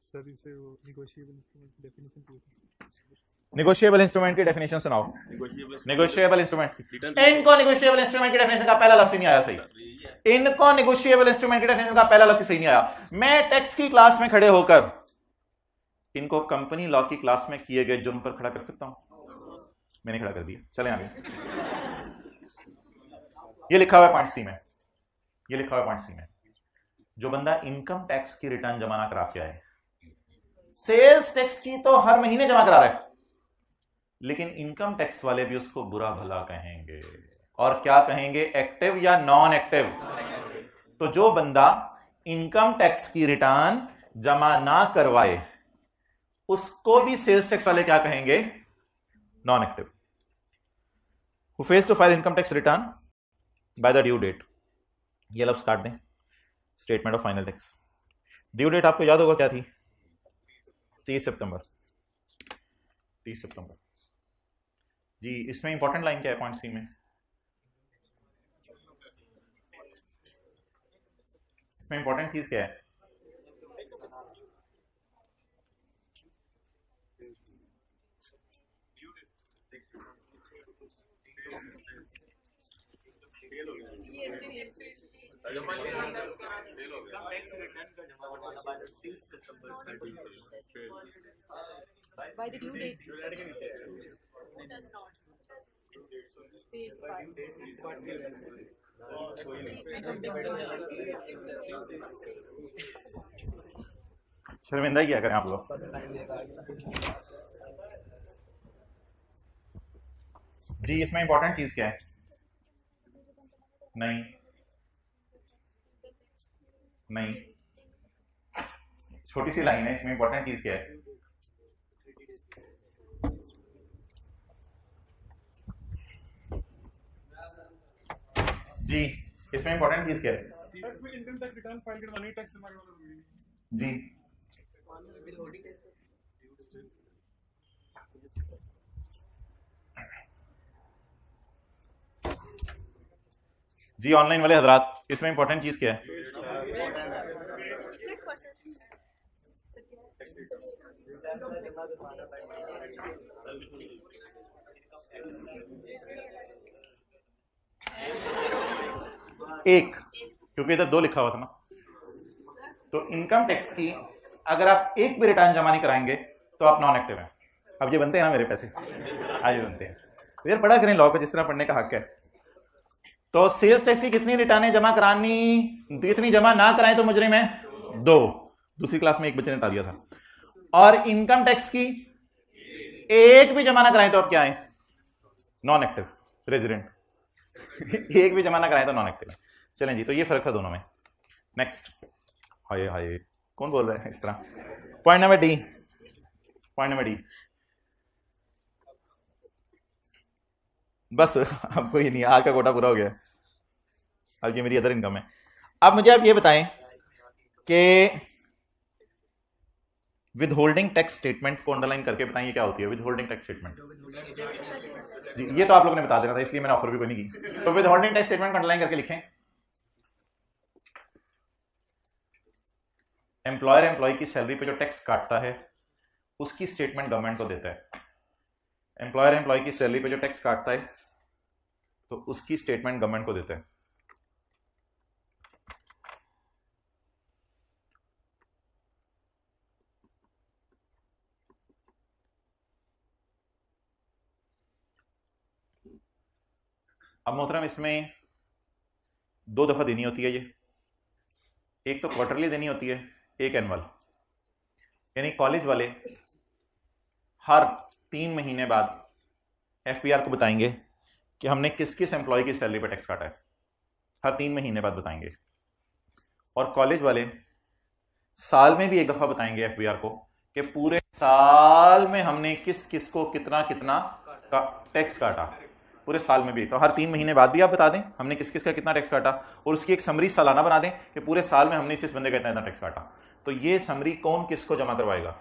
सर इसे वो नेगोशिएबल इंस्ट्रूमेंट की डेफिनेशन पूछी। नेगोशिएबल इंस्ट्रूमेंट की डेफिनेशन सुनाओ। नेगोशिएबल इंस्ट्रूमेंट्स की, इनको नेगोशिएबल इंस्ट्रूमेंट की डेफिनेशन का पहला लफ्ज नहीं आया सही। इनको नेगोशिएबल इंस्ट्रूमेंट की डेफिनेशन का पहला लफ्ज सही नहीं आया। मैं टैक्स की क्लास में खड़े होकर इनको कंपनी लॉ की क्लास में किए गए जुर्म पर खड़ा कर सकता हूं? मैंने खड़ा कर दिया। चले आगे। ये लिखा हुआ है पॉइंट सी में, ये लिखा हुआ है पॉइंट सी में, जो बंदा इनकम टैक्स की रिटर्न जमा ना करा के आए, सेल्स टैक्स की तो हर महीने जमा करा रहे, लेकिन इनकम टैक्स वाले भी उसको बुरा भला कहेंगे। और क्या कहेंगे? एक्टिव या नॉन एक्टिव? तो जो बंदा इनकम टैक्स की रिटर्न जमा ना करवाए उसको भी सेल्स टैक्स वाले क्या कहेंगे? Non active. Who fails to file income tax return by the due date, ये लफ्ज काट दें, statement of final tax. Due date आपको याद होगा क्या थी? 30 सितंबर। 30 सितंबर जी। इसमें इंपॉर्टेंट लाइन क्या है पॉइंट सी में? इसमें इंपॉर्टेंट चीज क्या है? By the due date. Does not. Page 5. शर्मिंदा क्या करें आप लोग? जी इसमें इंपॉर्टेंट चीज क्या है? नहीं नहीं, छोटी सी लाइन है, इसमें इंपॉर्टेंट चीज क्या है? जी इसमें इंपॉर्टेंट चीज क्या है? इनकम टैक्स रिटर्न फाइल के मनी टैक्स जमा करना। जी जी ऑनलाइन वाले हजरात, इसमें इंपॉर्टेंट चीज क्या है? एक, क्योंकि इधर 2 लिखा हुआ था ना, तो इनकम टैक्स की अगर आप एक भी रिटर्न जमा नहीं कराएंगे तो आप नॉन एक्टिव हैं। अब ये बनते हैं ना मेरे पैसे, आज ये बनते हैं। तो यार पढ़ा करें लॉ को, जिस तरह पढ़ने का हक है। तो सेल्स टैक्स की कितनी रिटर्नें जमा करानी, कितनी जमा ना कराएं तो मुजरिम है 2। दूसरी क्लास में एक बच्चे ने बता दिया था। और इनकम टैक्स की एक भी जमा ना कराएं तो आप क्या है? Non active resident. एक भी जमा ना कराएं तो नॉन एक्टिव। चलें जी, तो ये फर्क था दोनों में। नेक्स्ट, हाय हाय कौन बोल रहा है इस तरह? Point number D, point number D. बस अब कोई नहीं, आज का कोटा पूरा हो गया। अब ये मेरी अदर इनकम है। अब मुझे आप ये बताएं कि विद होल्डिंग टैक्स स्टेटमेंट को अंडरलाइन करके बताएं क्या होती है विद होल्डिंग टैक्स स्टेटमेंट। जी ये तो आप लोगों ने बता देना था, इसलिए मैंने ऑफर भी कोई नहीं की। तो विद होल्डिंग टैक्स स्टेटमेंट को अंडरलाइन करके लिखें, एम्प्लॉयर एम्प्लॉय की सैलरी पे जो टैक्स काटता है उसकी स्टेटमेंट गवर्नमेंट को देता है। एम्प्लॉयर एम्प्लॉय की सैलरी पे जो टैक्स काटता है तो उसकी स्टेटमेंट गवर्नमेंट को देता है। अब मोहतरम इसमें 2 दफा देनी होती है ये, एक तो क्वार्टरली देनी होती है, एक एनुअल। यानी कॉलेज वाले हर 3 महीने बाद एफपीआर को बताएंगे कि हमने किस किस एम्प्लॉय की सैलरी पर टैक्स काटा है, हर 3 महीने बाद बताएंगे। और कॉलेज वाले साल में भी एक दफा बताएंगे एफपीआर को कि पूरे साल में हमने किस किस को कितना कितना का टैक्स काटा, पूरे साल में भी। तो हर 3 महीने बाद भी आप बता दें हमने किस किस का कितना टैक्स काटा, और उसकी एक समरी सालाना बना दें कि पूरे साल में हमने इस बंदे का इतना टैक्स काटा। तो ये समरी कौन किसको जमा करवाएगा?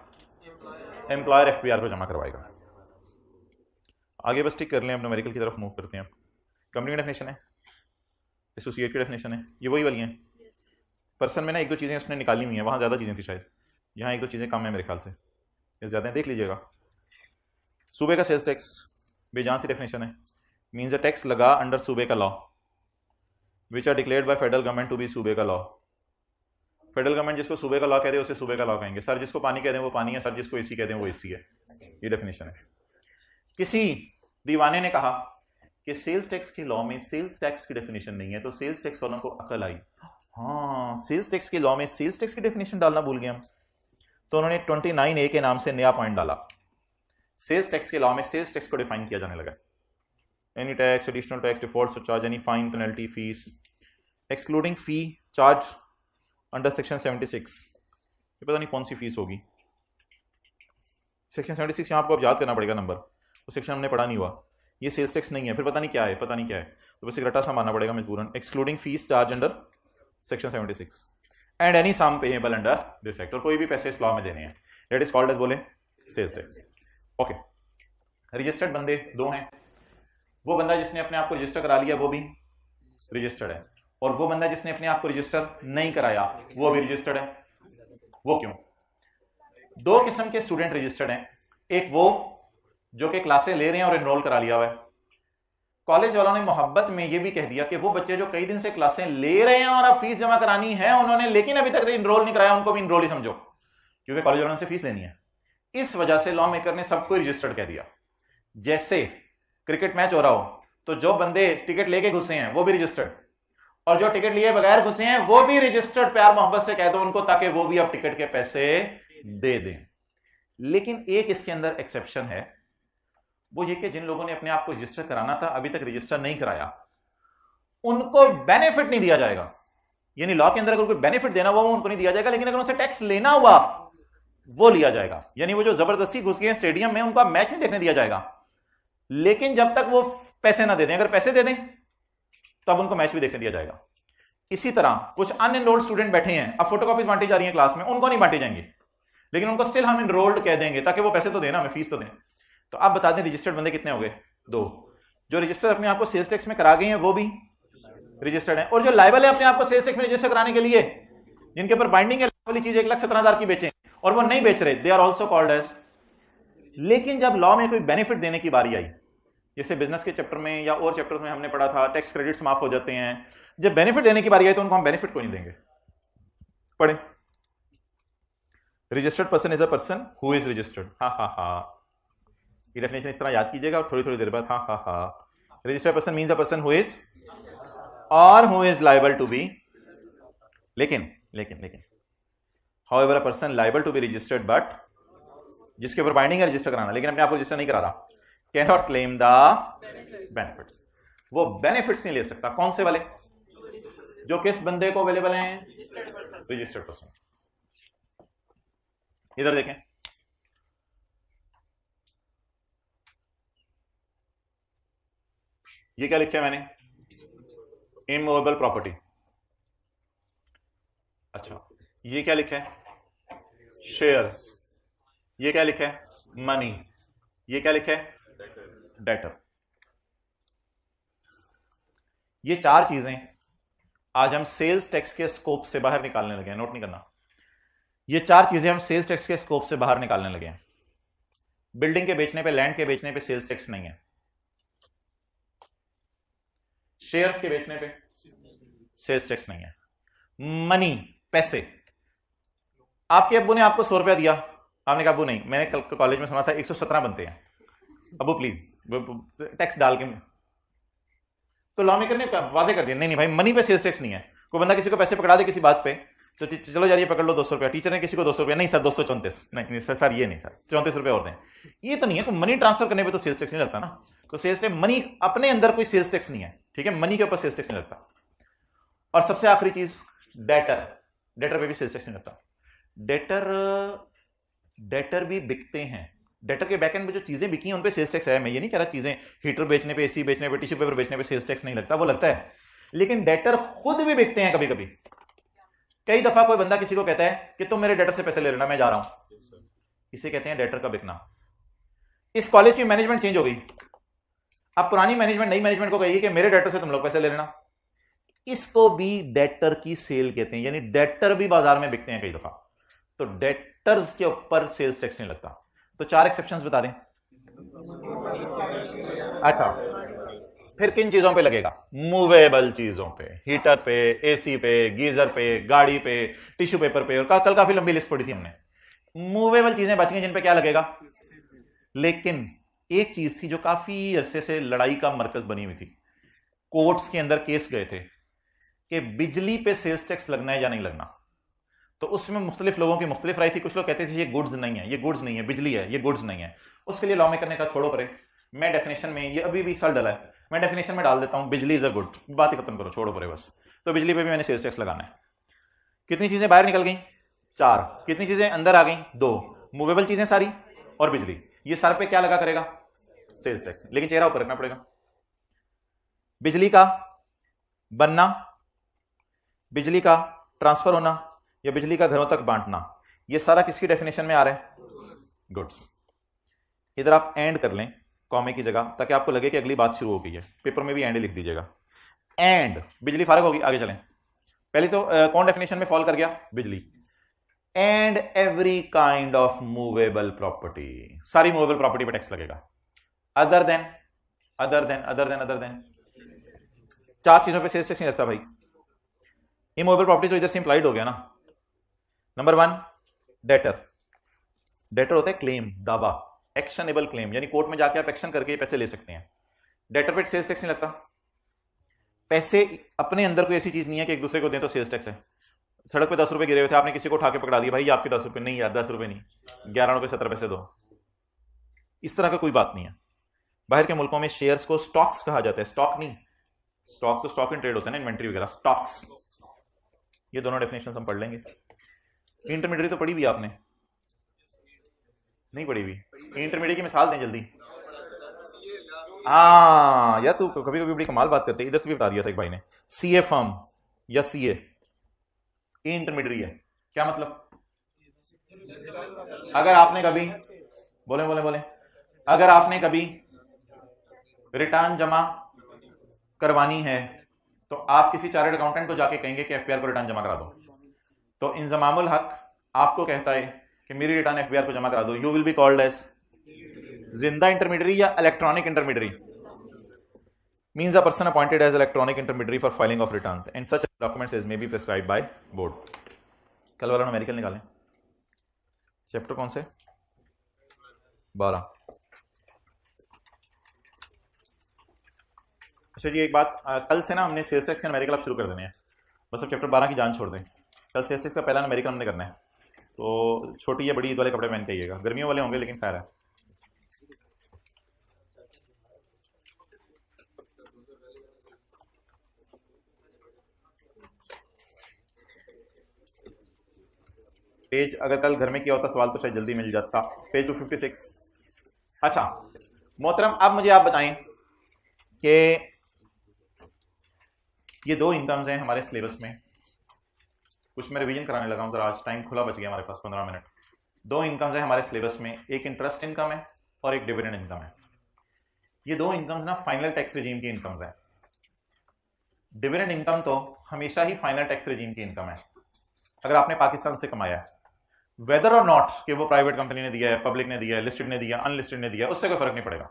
एम्प्लॉयर एफपीआर को जमा करवाएगा। आगे बस टिक कर लें, अब न्यूमेरिकल की तरफ मूव करते हैं। कंपनी की डेफिनेशन है, एसोसिएट की डेफिनेशन है, ये वही वाली है। पर्सन में ना 1-2 चीज़ें उसने निकाली हुई हैं, वहाँ ज़्यादा चीज़ें थी शायद, यहाँ 1-2 चीज़ें कम है मेरे ख्याल से, ये ज़्यादा है, देख लीजिएगा। सूबे का सेल्स टैक्स बेजान सी डेफिनेशन है, मीन्स अ टैक्स लगा अंडर सूबे का law which are declared by federal government to be सूबे का लॉ। फेडरल गवर्नमेंट जिसको सूबे का लॉ कहते हैं उसे सूबे का लॉ कहेंगे। सर जिसको पानी कहते हैं वो पानी है, सर जिसको एसी कहते हैं वो एसी है। ये डेफिनेशन है। किसी दीवाने ने कहा कि सेल्स टैक्स के लॉ में सेल्स टैक्स की डेफिनेशन नहीं है, तो सेल्स टैक्स वालों को अकल आई, हाँ सेल्स टैक्स के लॉ में सेल्स टैक्स की डेफिनेशन डालना भूल गए हम। तो उन्होंने 29A के नाम से नया पॉइंट डाला, सेल्स टैक्स के लॉ में सेल्स टैक्स को डिफाइन किया जाने लगा। Any tax, additional tax, default charge, any fine, penalty, fees excluding fee charge under section 76। ये पता नहीं कौन सी फीस होगी। सेक्शन 76 यहाँ आपको अब याद करना पड़ेगा नंबर, वो सेक्शन हमने पढ़ा नहीं हुआ। ये सेल्स टैक्स नहीं है, फिर पता नहीं क्या है, पता नहीं क्या है, तो बस एक रटा सा मानना पड़ेगा मजबूरन। Excluding fees charge under section 76 and any sum payable under this act, और कोई भी पैसे इस लॉ में देने हैं, दैट इज कॉल्ड एज बोले सेल्स टैक्स। ओके, रजिस्टर्ड बंदे 2 हैं, वो बंदा जिसने अपने आप को रजिस्टर करा लिया वो भी रजिस्टर्ड है, और वो बंदा जिसने अपने आप को रजिस्टर नहीं कराया वो भी रजिस्टर्ड है। वो क्यों? 2 किस्म के स्टूडेंट रजिस्टर्ड हैं, एक वो जो कि क्लासें ले रहे हैं और एनरोल करा लिया हुआ है। कॉलेज वालों ने मोहब्बत में ये भी कह दिया कि वो बच्चे जो कई दिन से क्लासें ले रहे हैं और अब फीस जमा करानी है उन्होंने, लेकिन अभी तक एनरोल नहीं कराया, उनको भी एनरोल ही समझो, क्योंकि कॉलेज वालों से फीस लेनी है। इस वजह से लॉ मेकर ने सबको रजिस्टर्ड कह दिया। जैसे क्रिकेट मैच हो रहा हो तो जो बंदे टिकट लेके घुसे हैं वो भी रजिस्टर्ड, और जो टिकट लिए बगैर घुसे हैं वो भी रजिस्टर्ड। प्यार मोहब्बत से कह दो उनको, ताकि वो भी अब टिकट के पैसे दे दें। लेकिन एक इसके अंदर एक्सेप्शन है, वो ये कि जिन लोगों ने अपने आप को रजिस्टर कराना था अभी तक रजिस्टर नहीं कराया, उनको बेनिफिट नहीं दिया जाएगा। यानी लॉ के अंदर अगर कोई बेनिफिट देना हुआ वो उनको नहीं दिया जाएगा, लेकिन अगर उनसे टैक्स लेना हुआ वो लिया जाएगा। यानी वो जो जबरदस्ती घुस गए स्टेडियम में उनको मैच नहीं देखने दिया जाएगा, लेकिन जब तक वो पैसे ना दे दें, अगर पैसे दे दें तब उनको मैच भी देखने दिया जाएगा। इसी तरह कुछ अनएनरोल्ड स्टूडेंट बैठे हैं, अब फोटोकॉपीज बांटी जा रही हैं क्लास में, उनको नहीं बांटी जाएंगी, लेकिन उनको स्टिल हम एनरोल्ड कह देंगे ताकि वो पैसे तो देना, हमें फीस तो दें। तो आप बता दें रजिस्टर्ड बंदे कितने हो गए? 2। जो रजिस्टर अपने आप को सेल्स टैक्स में करा गए हैं वो भी रजिस्टर्ड है, और जो लायबल है अपने आप को सेल्स टैक्स में रजिस्टर कराने के लिए, जिनके ऊपर बाइंडिंग है वाली चीज 1,17,000 की बेचें और वो नहीं बेच रहे, they are also called as. लेकिन जब लॉ में कोई बेनिफिट देने की बारी आई, जैसे बिजनेस के चैप्टर में या और चैप्टर्स में हमने पढ़ा था टैक्स क्रेडिट्स माफ हो जाते हैं, जब बेनिफिट देने की बारी आई तो उनको हम बेनिफिट को नहीं देंगे। पढ़े, registered person is a person who is registered. हा हा हा, ये डेफिनेशन इस तरह याद कीजिएगा और थोड़ी थोड़ी देर बाद हा हा हा। Registered person means a person who is or who is liable to be, लेकिन however a person liable to be registered but, जिसके ऊपर बाइंडिंग है रजिस्टर कराना लेकिन अपने आप को रजिस्टर नहीं करा रहा, can not claim the benefits. वो बेनिफिट्स नहीं ले सकता। कौन से वाले? जो किस बंदे को अवेलेबल हैं? Registered person. इधर देखें, ये क्या लिखा है मैंने? Immovable property. अच्छा, ये क्या लिखा है? शेयर्स। ये क्या लिखा है? मनी। ये क्या लिखा है? डेटर। ये 4 चीजें आज हम सेल्स टैक्स के स्कोप से बाहर निकालने लगे हैं, नोट नहीं करना। ये 4 चीजें हम सेल्स टैक्स के स्कोप से बाहर निकालने लगे हैं। बिल्डिंग के बेचने पे, लैंड के बेचने पे सेल्स टैक्स नहीं है। शेयर्स के बेचने पे सेल्स टैक्स नहीं है। मनी, पैसे, आपके अब्बू ने आपको 100 रुपया दिया, आपने कहा अब्बू नहीं, मैंने कल कॉलेज में सुना था 117 बनते हैं, अब्बू प्लीज टैक्स डाल के, तो लॉ मेकर ने वादे कर दिया नहीं भाई मनी पे सेल्स टैक्स नहीं है। कोई बंदा किसी को पैसे पकड़ा दे किसी बात पे, तो चलो यार ये पकड़ लो 200 रुपया, टीचर ने किसी को 200 रुपया, नहीं सर 234, नहीं सर ये नहीं सर 34 रुपये और दें, ये तो नहीं है। तो मनी ट्रांसफर करने पे तो सेल्स टैक्स नहीं लगता ना। तो सेल्स टैक्स, मनी अपने अंदर कोई सेल्स टैक्स नहीं है, ठीक है, मनी के ऊपर सेल्स टैक्स नहीं लगता। और सबसे आखिरी चीज डेटर, डेटर पे भी सेल्स टैक्स नहीं लगता। डेटर भी बिकते हैं, डेटर के बैकएंड में जो चीजें बिकी हैं उन पे सेल्स टैक्स है। मैं ये नहीं कह रहा चीजें हीटर बेचने पे, एसी बेचने पे, टिश्यू पेपर बेचने पे सेल्स टैक्स नहीं लगता, वो लगता है, लेकिन डेटर खुद भी बिकते हैं कभी कभी। कई दफा कोई बंदा किसी को कहता है कि तुम मेरे डेटर से पैसे ले लेना, मैं जा रहा हूं, इसे कहते हैं डेटर का बिकना। इस कॉलेज की मैनेजमेंट चेंज हो गई, अब पुरानी मैनेजमेंट नई मैनेजमेंट को कही कि मेरे डेटर से तुम लोग पैसे ले लेना, इसको भी डेटर की सेल कहते हैं। यानी डेटर भी बाजार में बिकते हैं कई दफा, तो डेटर्स के ऊपर सेल्स टैक्स नहीं लगता। तो 4 एक्सेप्शंस बता दें। अच्छा, फिर किन चीजों पे लगेगा? मूवेबल चीजों पे, हीटर पे, एसी पे, गीजर पे, गाड़ी पे, टिश्यू पेपर पे, और कल काफी लंबी लिस्ट पढ़ी थी हमने। मूवेबल चीजें बच गई जिन पे क्या लगेगा। लेकिन एक चीज थी जो काफी अरसे से लड़ाई का मरकज बनी हुई थी, कोर्ट्स के अंदर केस गए थे कि बिजली पे सेल्स टैक्स लगना है या नहीं लगना। तो उसमें मुख्तलिफ लोगों की मुख्तलिफ राय थी। कुछ लोग कहते थे ये गुड्स नहीं है, ये गुड्स नहीं है, बिजली है, ये गुड्स नहीं है। उसके लिए लॉ मेकर ने कहा छोड़ो परे, मैं डेफिनेशन में, ये अभी भी साल डला है, मैं डेफिनेशन में डाल देता हूं बिजली इज अ गुड, बात ही खत्म करो, छोड़ो परे बस। तो बिजली पे भी मैंने सेल्स टैक्स लगाना है। कितनी चीजें बाहर निकल गई? 4। कितनी चीजें अंदर आ गई? 2। मूवेबल चीजें सारी और बिजली, ये सर पे क्या लगा करेगा? सेल्स टैक्स, लेकिन चेहरा ऊपर रखना पड़ेगा। बिजली का बनना, बिजली का ट्रांसफर होना या बिजली का घरों तक बांटना, ये सारा किसकी डेफिनेशन में आ रहा है? गुड्स। इधर आप एंड कर लें कॉमे की जगह, ताकि आपको लगे कि अगली बात शुरू हो गई है। पेपर में भी एंड लिख दीजिएगा। एंड बिजली फारग होगी, आगे चलें। पहले तो कौन डेफिनेशन में फॉल कर गया? बिजली। And every kind of movable property, सारी मूवेबल प्रॉपर्टी पर टैक्स लगेगा। अदर देन 4 चीजों पे सेल्स टैक्स नहीं लगता भाई। इमूवेबल प्रॉपर्टी तो इधर से इंप्लाइड हो गया ना। Number 1 debtor. डेटर होता है क्लेम, दावा, एक्शनेबल क्लेम, यानी कोर्ट में जाके आप एक्शन करके पैसे ले सकते हैं। डेटर पे सेल्स टैक्स नहीं लगता। पैसे अपने अंदर कोई ऐसी चीज नहीं है कि एक दूसरे को दें तो सेल्स टैक्स है। सड़क पे 10 रुपए गिरे हुए थे, आपने किसी को उठा के पकड़ा दिया, भाई ये आपके 10 रुपए नहीं यार, 10 रुपए नहीं, 11 रुपए 17 पैसे दो, इस तरह का कोई बात नहीं है। बाहर के मुल्कों में शेयर्स को स्टॉक्स कहा जाता है, स्टॉक नहीं, स्टॉक तो स्टॉक इन ट्रेड होता है ना, इन्वेंट्री वगैरह, स्टॉक्स। ये दोनों डेफिनेशन हम पढ़ लेंगे। इंटरमीडिएट तो पढ़ी भी आपने? नहीं पढ़ी भी? इंटरमीडिएट की मिसाल दें जल्दी। हाँ या तू कभी कभी बड़ी कमाल बात करते, इधर से भी बता दिया था एक भाई ने, सीए फर्म या सीए, इंटरमीडिएट है, क्या मतलब? अगर आपने कभी, बोले, अगर आपने कभी रिटर्न जमा करवानी है तो आप किसी चार्टर्ड अकाउंटेंट को जाके कहेंगे कि एफबीआर को रिटर्न जमा करा दो, तो इंजमामुल हक आपको कहता है कि मेरी रिटर्न एफबीआर को जमा करा दो, you will be called as जिंदा इंटरमीडिएरी या electronic intermediary. Means a person appointed as electronic intermediary for filing of returns and such documents as may be prescribed by board. कल वाला न्यूमेरिकल निकालें, chapter कौन से? 12। अच्छा जी एक बात, कल से ना हमने सेल्स टैक्स के न्यूमेरिकल अब शुरू कर देने हैं, बस अब चैप्टर 12 की जान छोड़ दें। कल सेल्स टैक्स का पहला न्यूमेरिकल हमने करना है, तो छोटी या बड़ी ईद वाले कपड़े पहन के आइएगा, गर्मियों वाले होंगे लेकिन खैर है। पेज अगर कल घर में किया होता सवाल तो शायद जल्दी मिल जाता, पेज 256। अच्छा मोहतरम, अब मुझे आप बताएं कि ये दो इनकम्स हैं हमारे सिलेबस में, कुछ मैं रिवीजन कराने लगा हूं, जरा आज टाइम खुला बच गया हमारे पास 15 मिनट। दो इनकम्स हैं हमारे सिलेबस में, एक इंटरेस्ट इनकम है और एक डिविडेंड इनकम है। ये दो इनकम्स ना फाइनल टैक्स रेजीम की इनकम्स हैं। डिविडेंड इनकम तो हमेशा ही फाइनल टैक्स रेजीम की इनकम है। अगर आपने पाकिस्तान से कमाया है, वेदर और नॉट कि वो प्राइवेट कंपनी ने दिया है, पब्लिक ने दिया है, लिस्टेड ने दिया, अनलिस्टेड ने दिया, उससे कोई फर्क नहीं पड़ेगा।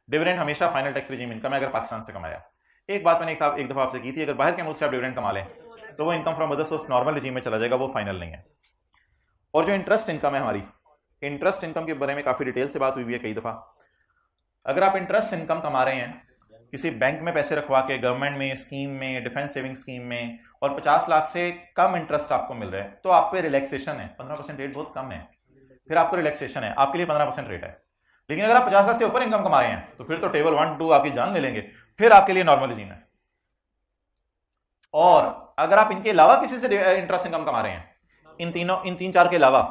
डिविडेंड हमेशा फाइनल टैक्स रेजीम इनकम है अगर पाकिस्तान से कमाया। एक बात मैंने एक दफा आपसे की थी, अगर बाहर के मुल्क से आप डिविडेंड कमा लें तो वो income from other source normal regime में चला जाएगा, वो फाइनल नहीं है। और जो इंटरेस्ट इनकम है हमारी, इंटरेस्ट इनकम के बारे में काफी डिटेल से बात हुई है कई दफा। अगर आप इंटरेस्ट इनकम कमा रहे हैं किसी बैंक में पैसे रखवा के, गवर्नमेंट में, स्कीम में, डिफेंस सेविंग स्कीम में, और 50 लाख से कम इंटरेस्ट आपको मिल रहा है, तो आप पे रिलैक्सेशन है। 15% रेट बहुत कम है, फिर आपको रिलैक्सेशन है, आपके लिए 15% रेट है। लेकिन अगर आप 50 लाख से ऊपर इनकम कमा रहे हैं तो फिर तो टेबल 1 2 आपकी जान ले लेंगे, फिर आपके लिए नॉर्मल रेजीम है। और अगर आप इनके अलावा किसी से इंटरेस्ट इनकम कमा रहे हैं, इन तीन चार के अलावा,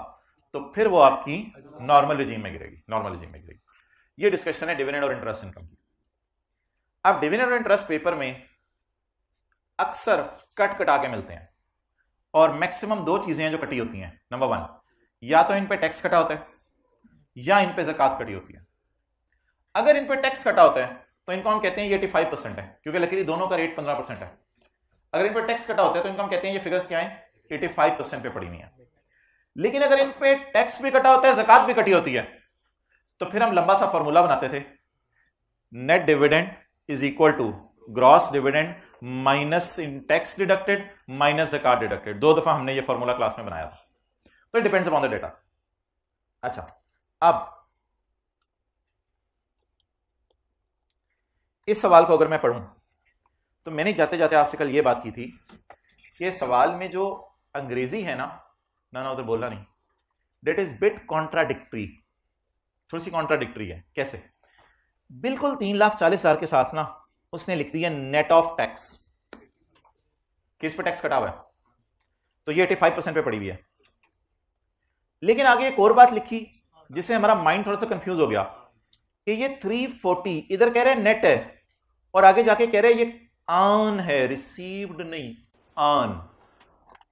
तो फिर वो आपकी नॉर्मल रेजीम में गिरेगी, नॉर्मल रेजीम में गिरेगी। ये डिस्कशन है डिविडेंड और इंटरेस्ट इनकम की। अब डिविडेंड और इंटरेस्ट पेपर में अक्सर कट कटा के मिलते हैं, और मैक्सिमम दो चीजें हैं जो कटी होती हैं। नंबर 1, या तो इन पे टैक्स कटा होता है या इन पे ज़कात कटी होती है। अगर इन पे टैक्स कटा होता है तो इनको हम कहते हैं ये 85% है, क्योंकि लकीली दोनों का रेट 15% है। अगर इन पे टैक्स कटा होता है तो इनको हम कहते हैं ये फिगर्स क्या है, 85% पे पड़ी हुई है। लेकिन अगर इन पे टैक्स भी कटा होता है, ज़कात भी कटी होती है, तो फिर हम लंबा सा फॉर्मूला बनाते थे, net dividend is equal to gross dividend minus in tax deducted minus ज़कात डिडक्टेड। 2 दफा हमने ये फॉर्मूला क्लास में बनाया था, तो it depends upon the data. अच्छा, अब इस सवाल को अगर मैं पढ़ूं तो मैंने जाते जाते आपसे कल ये बात की थी कि सवाल में जो अंग्रेजी है ना उधर बोलना नहीं, डेट इज बिट कॉन्ट्राडिक्टरी, थोड़ी सी कॉन्ट्राडिक्टरी है। कैसे? बिल्कुल 3,40,000 के साथ ना उसने लिख दिया नेट ऑफ टैक्स, किस पे टैक्स कटा हुआ है, तो ये 85% पे पड़ी हुई है। लेकिन आगे एक और बात लिखी जिससे हमारा माइंड थोड़ा सा कंफ्यूज हो गया कि ये 340 इधर कह रहे हैं नेट है, और आगे जाके कह रहे हैं ये अर्न है, रिसीव्ड नहीं, अर्न।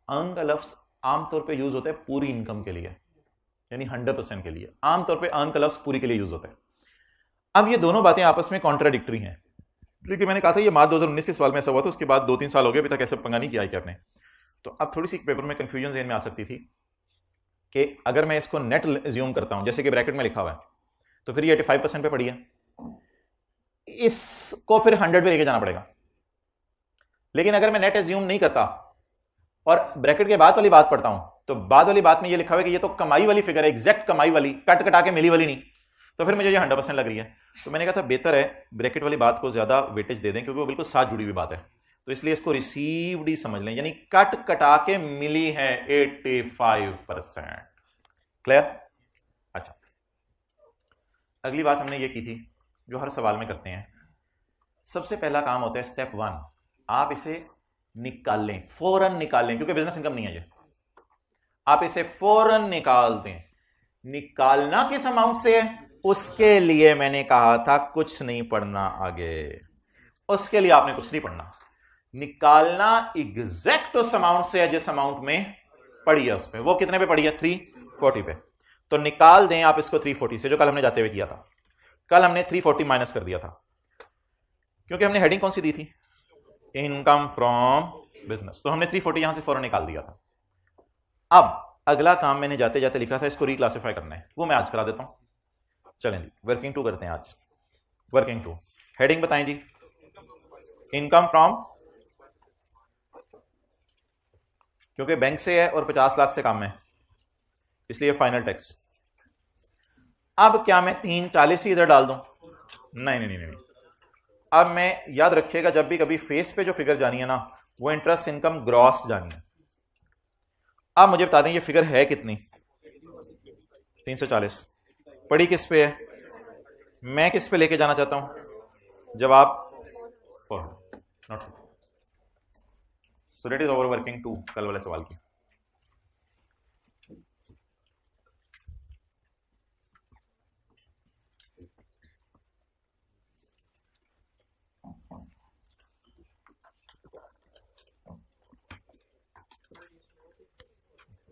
अर्न का लफ्ज आमतौर पे यूज होता है पूरी इनकम के लिए, यानी 100% के लिए। आमतौर पे अर्न का लफ्ज पूरी के लिए यूज होता है। अब ये दोनों बातें आपस में कॉन्ट्राडिक्टरी हैं, लेकिन मैंने कहा था ये मार्च 2019 के सवाल में ऐसा हुआ था, उसके बाद 2-3 साल हो गए, अभी तक ऐसे पंगा नहीं किया है कि आपने। तो अब थोड़ी सी पेपर में कंफ्यूजन ज़हन में आ सकती थी कि अगर मैं इसको नेट एज्यूम करता हूं, जैसे कि ब्रैकेट में लिखा हुआ है, तो फिर ये 85% पे पड़ी है, इसको फिर 100 पे लेके जाना पड़ेगा। लेकिन अगर मैं नेट एज्यूम नहीं करता और ब्रैकेट के बाद वाली बात पढ़ता हूं, तो बाद वाली बात में ये लिखा हुआ है कि ये तो कमाई वाली फिगर है, एग्जैक्ट कमाई वाली, कट कटा के मिली वाली नहीं, तो फिर मुझे ये 100% लग रही है। तो मैंने कहा था बेहतर है ब्रैकेट वाली बात को ज्यादा वेटेज दे दें, क्योंकि वो बिल्कुल साथ जुड़ी हुई बात है, तो इसलिए इसको रिसीव्ड ही समझ लें, यानी कट कटा के मिली है 85%। क्लियर? अच्छा, अगली बात हमने ये की थी जो हर सवाल में करते हैं। सबसे पहला काम होता है स्टेप 1, आप इसे निकाल लें, फौरन निकाल लें, क्योंकि बिजनेस इनकम नहीं है ये। आप इसे फौरन निकाल दें। निकालना किस अमाउंट से है, उसके लिए मैंने कहा था कुछ नहीं पढ़ना आगे, उसके लिए आपने कुछ नहीं पढ़ना। निकालना एग्जैक्ट उस अमाउंट से है जिस अमाउंट में पड़ी है उस पे। वो कितने पे पड़ी है, 340 पे। तो निकाल दें आप इसको 340 से, जो कल हमने जाते हुए किया था। कल हमने 340 माइनस कर दिया था, क्योंकि हमने हेडिंग कौन सी दी थी, इनकम फ्रॉम बिजनेस। तो हमने 340 यहां से फौरन निकाल दिया था। अब अगला काम मैंने जाते जाते लिखा था, इसको रिक्लासिफाई करना है, वो मैं आज करा देता हूं। चलें जी, वर्किंग 2 करते हैं आज। वर्किंग 2 हेडिंग बताएं जी, इनकम फ्रॉम, क्योंकि बैंक से है और 50 लाख से कम है, इसलिए फाइनल टैक्स। अब क्या मैं 340 ही इधर डाल दूं, नहीं नहीं नहीं नहीं। अब मैं, याद रखिएगा, जब भी कभी फेस पे जो फिगर जानी है ना, वो इंटरेस्ट इनकम ग्रॉस जानी है। अब मुझे बता दें ये फिगर है कितनी, 340। पड़ी किस पे है, मैं किस पे लेके जाना चाहता हूं, जवाब 400, not. So that is over working 2 कल वाले सवाल की।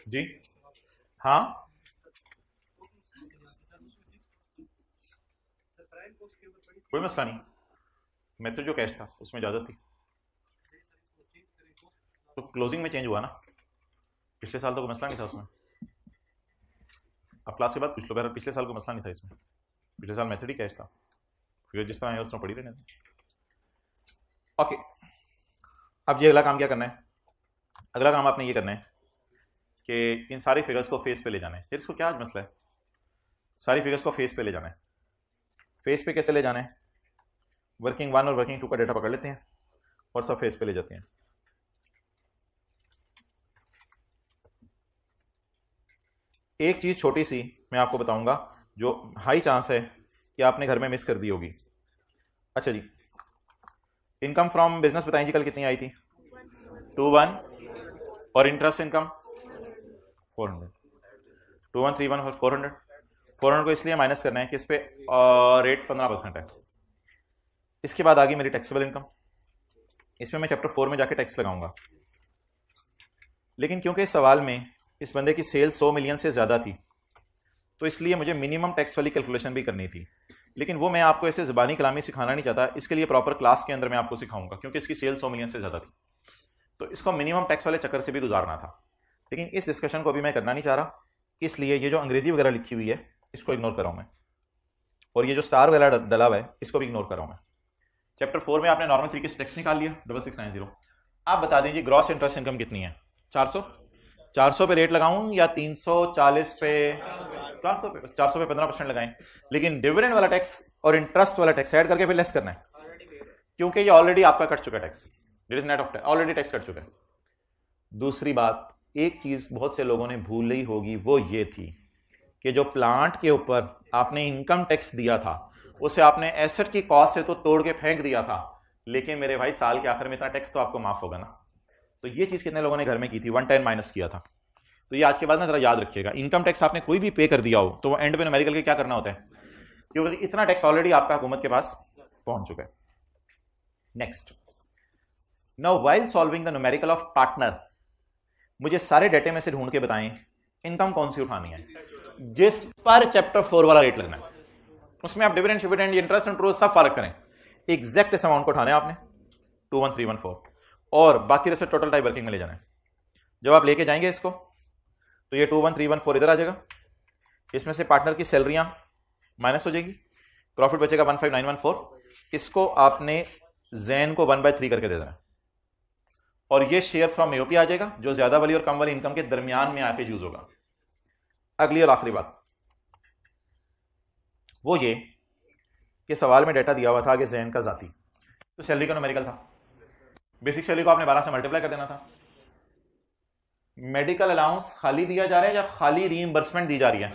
जी हाँ, कोई मसला नहीं, मेथड जो कैश था उसमें इजाजत थी, तो क्लोजिंग में चेंज हुआ ना। पिछले साल तो कोई मसला नहीं था उसमें। अब क्लास के बाद पूछ लो, बहरहाल पिछले साल को मसला नहीं था इसमें, पिछले साल मेथड ही कैश था, फिर जिस तरह है उस तरह पड़ी रहने। ओके, अब ये अगला काम क्या करना है, अगला काम आपने ये करना है कि इन सारी फिगर्स को फेस पे ले जाना है। फिर इसको क्या आज मसला है, सारी फिगर्स को फेस पे ले जाना है। फेस पे कैसे ले जाना है, वर्किंग 1 और वर्किंग 2 का डेटा पकड़ लेते हैं और सब फेस पे ले जाते हैं। एक चीज छोटी सी मैं आपको बताऊंगा जो हाई चांस है कि आपने घर में मिस कर दी होगी। अच्छा जी, इनकम फ्रॉम बिजनेस बताएं जी, कल कितनी आई थी, 21, और इंटरेस्ट इनकम 400, 2131 और 400। 400 को इसलिए माइनस करना है कि इस पे रेट 15% है। इसके बाद आ गई मेरी टैक्सेबल इनकम, इसमें मैं चैप्टर 4 में जाके टैक्स लगाऊंगा। लेकिन क्योंकि इस सवाल में इस बंदे की सेल 100 मिलियन से ज्यादा थी, तो इसलिए मुझे मिनिमम टैक्स वाली कैलकुलेशन भी करनी थी। लेकिन वो मैं आपको ऐसे ज़बानी कलामी सिखाना नहीं चाहता, इसके लिए प्रॉपर क्लास के अंदर मैं आपको सिखाऊंगा, क्योंकि इसकी सेल 100 मिलियन से ज़्यादा थी, तो इसको मिनिमम टैक्स वाले चक्कर से भी गुजारना था। लेकिन इस डिस्कशन को अभी मैं करना नहीं चाह रहा, इसलिए ये जो अंग्रेजी वगैरह लिखी हुई है इसको इग्नोर कर रहा हूं मैं, और ये जो स्टार वगैरह डला हुआ है इसको भी इग्नोर कर रहा हूं मैं। चैप्टर 4 में आपने नॉर्मल तरीके से टैक्स निकाल लिया 6690। आप बता दीजिए ग्रॉस इंटरेस्ट इनकम कितनी है, 400 पे रेट लगाऊं या 340 पे, 400 पे 15% लगाएं। लेकिन डिविडेंड वाला टैक्स और इंटरेस्ट वाला टैक्स ऐड करके फिर लेस करना है, क्योंकि ये ऑलरेडी आपका कट चुका है tax, it is net of tax, already tax cut चुका है। दूसरी बात, एक चीज बहुत से लोगों ने भूल ली होगी, वो ये थी कि जो प्लांट के ऊपर आपने इनकम टैक्स दिया था उसे आपने एसेट की कॉस्ट से तो तोड़ के फेंक दिया था, लेकिन मेरे भाई साल के आखिर में इतना टैक्स तो आपको माफ होगा ना। तो ये चीज कितने लोगों ने घर में की थी, 110 माइनस किया था। तो ये आज के बाद ना जरा याद रखिएगा, इनकम टैक्स आपने कोई भी पे कर दिया हो तो वो एंड पे न्यूमेरिकल के क्या करना होता है, क्योंकि इतना टैक्स ऑलरेडी आपका हुकूमत के पास पहुंच चुका है। Next, now while solving the numerical of partner, मुझे सारे डेटे में से ढूंढ के बताएं इनकम कौन सी उठानी है जिस पर चैप्टर 4 वाला रेट लगना है। उसमें आप डिविडेंड शिविडेंड इंटरेस्ट एंड सब फर्क करें, एग्जैक्ट इस अमाउंट को उठाना है आपने 21314, और बाकी रेस्ट टोटल टाइप वर्किंग में ले जाना है। जब आप लेके जाएंगे इसको तो ये 21314 इधर आ जाएगा, इसमें से पार्टनर की सैलरियां माइनस हो जाएगी, प्रॉफिट बचेगा 15914, इसको आपने जैन को 1/3 करके दे देना है, और ये शेयर फ्रॉम एओपी आ जाएगा जो ज्यादा वाली और कम वाली इनकम के दरमियान में आके यूज होगा। अगली और आखिरी बात वो ये कि सवाल में डेटा दिया हुआ था कि जैन का जाती, तो सैलरी का न्यूमेरिकल था, बेसिक सैलरी को आपने 12 से मल्टीप्लाई कर देना था। मेडिकल अलाउंस खाली दिया जा रहा है या खाली रीइंबर्समेंट दी जा रही है,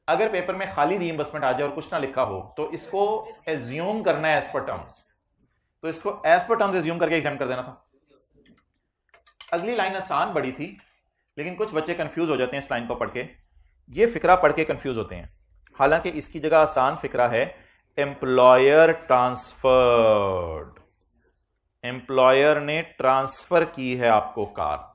अगर पेपर में खाली रीइंबर्समेंट आ जाए और कुछ ना लिखा हो तो इसको एज्यूम करना है एज पर टर्म्स, तो इसको एज पर टर्म्स एज्यूम करके एग्जाम कर देना था। अगली लाइन आसान बड़ी थी, लेकिन कुछ बच्चे कंफ्यूज हो जाते हैं इस लाइन को पढ़ के, ये फिक्रा पढ़ के कंफ्यूज होते हैं। हालांकि इसकी जगह आसान फिक्रा है एम्प्लॉयर ट्रांसफर्ड, एम्प्लॉयर ने ट्रांसफर की है आपको कार।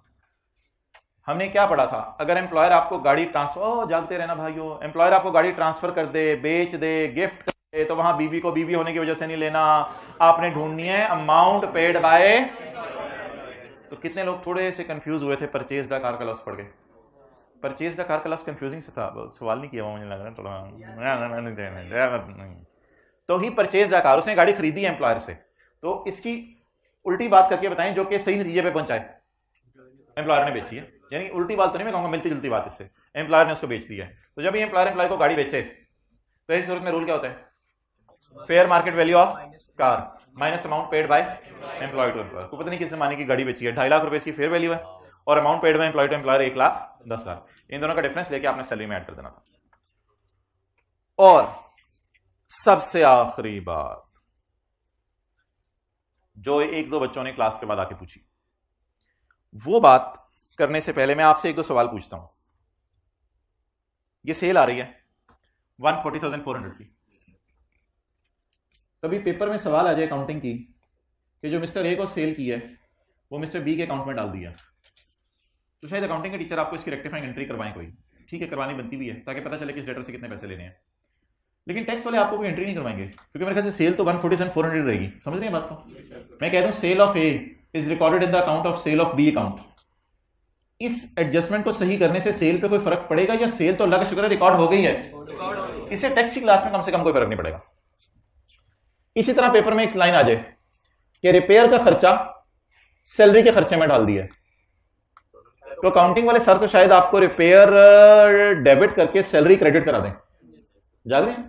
हमने क्या पढ़ा था, अगर एम्प्लॉयर आपको गाड़ी ट्रांसफर, जागते रहना भाइयों, एम्प्लॉयर आपको गाड़ी ट्रांसफर कर दे, बेच दे, गिफ्ट कर दे, तो वहां बीवी को बीवी होने की वजह से नहीं लेना, आपने ढूंढनी है अमाउंट पेड बाय। तो कितने लोग थोड़े से कंफ्यूज हुए थे परचेज द कार का लफ्ज पढ़ के। परचेज द कार का लफ्ज कंफ्यूजिंग से था, सवाल नहीं किया मुझे लग रहा है थोड़ा। तो ही परचेज द कार, उसने गाड़ी खरीदी है एम्प्लॉयर से, तो इसकी उल्टी बात करके बताएं जो कि सही नतीजे पे पहुंचाए। एम्प्लॉयर ने बेची है, यानी उल्टी बात तो नहीं मैं कहूंगा, मिलती जुलती बात इससे, एम्प्लॉयर ने उसको बेच दी है। तो जब ये एम्प्लॉयर एम्प्लॉय को गाड़ी बेचे तो इस सूरत में रूल क्या होता है, fair market value of car minus amount paid by employee to employer. को पता नहीं किससे माने की गाड़ी बेची है, 2.5 लाख रुपए इसकी फेयर वैल्यू है और amount paid by employee to employer 1,10,000। इन दोनों का डिफरेंस लेके आपने सैलरी में ऐड कर देना था। और सबसे आखिरी बात जो एक दो बच्चों ने क्लास के बाद आके पूछी, वो बात करने से पहले मैं आपसे एक दो सवाल पूछता हूं। ये सेल आ रही है 140,400 की, कभी पेपर में सवाल आ जाए अकाउंटिंग की कि जो मिस्टर ए को सेल की है वो मिस्टर बी के अकाउंट में डाल दिया, तो शायद अकाउंटिंग के टीचर आपको इसकी रेक्टिफाइंग एंट्री करवाएं कोई, ठीक है करवानी बनती भी है ताकि पता चले कि इस डेटर से कितने पैसे लेने हैं। लेकिन टैक्स वाले आपको कोई एंट्री नहीं करवाएंगे, क्योंकि मेरे ख्याल से सेल तो 140,400 रहेगी। समझ रहे हैं बात को? मैं कहता हूं sale of A is recorded in the account of sale of B account. इस एडजस्टमेंट को सही करने से सेल पे कोई फर्क पड़ेगा या सेल तो अल्लाह का शुक्र है रिकॉर्ड हो गई है, इससे टैक्स की क्लास में कम से कम कोई फर्क नहीं पड़ेगा। इसी तरह पेपर में एक लाइन आ जाए कि रिपेयर का खर्चा सैलरी के खर्चे में डाल दिया, तो अकाउंटिंग वाले सर तो शायद आपको रिपेयर डेबिट करके सैलरी क्रेडिट करा दें, जाग रहे हैं?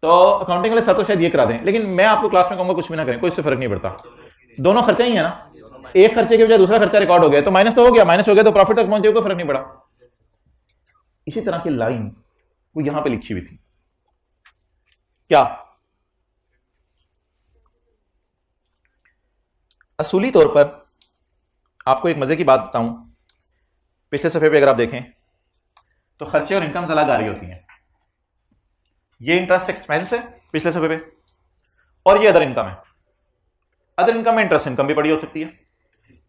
तो अकाउंटिंग वाले सर तो शायद ये करा दें, लेकिन मैं आपको क्लास में कहूंगा कुछ भी ना करें, कोई इससे फर्क नहीं पड़ता, दोनों खर्चा ही है ना। एक खर्चे के बजाय दूसरा खर्चा रिकॉर्ड हो गया तो माइनस तो हो गया, माइनस हो गया तो प्रॉफिट तक पहुंचे, कोई फर्क नहीं पड़ा। इसी तरह की लाइन वो यहां पे लिखी हुई थी, क्या असूली तौर पर आपको एक मजे की बात बताऊं, पिछले सफे पे अगर आप देखें तो खर्चे और इनकम अलग आ रही होती हैं। ये इंटरेस्ट एक्सपेंस है पिछले सफे पे, और ये अदर इनकम है। अदर इनकम में इंटरेस्ट इनकम भी बड़ी हो सकती है,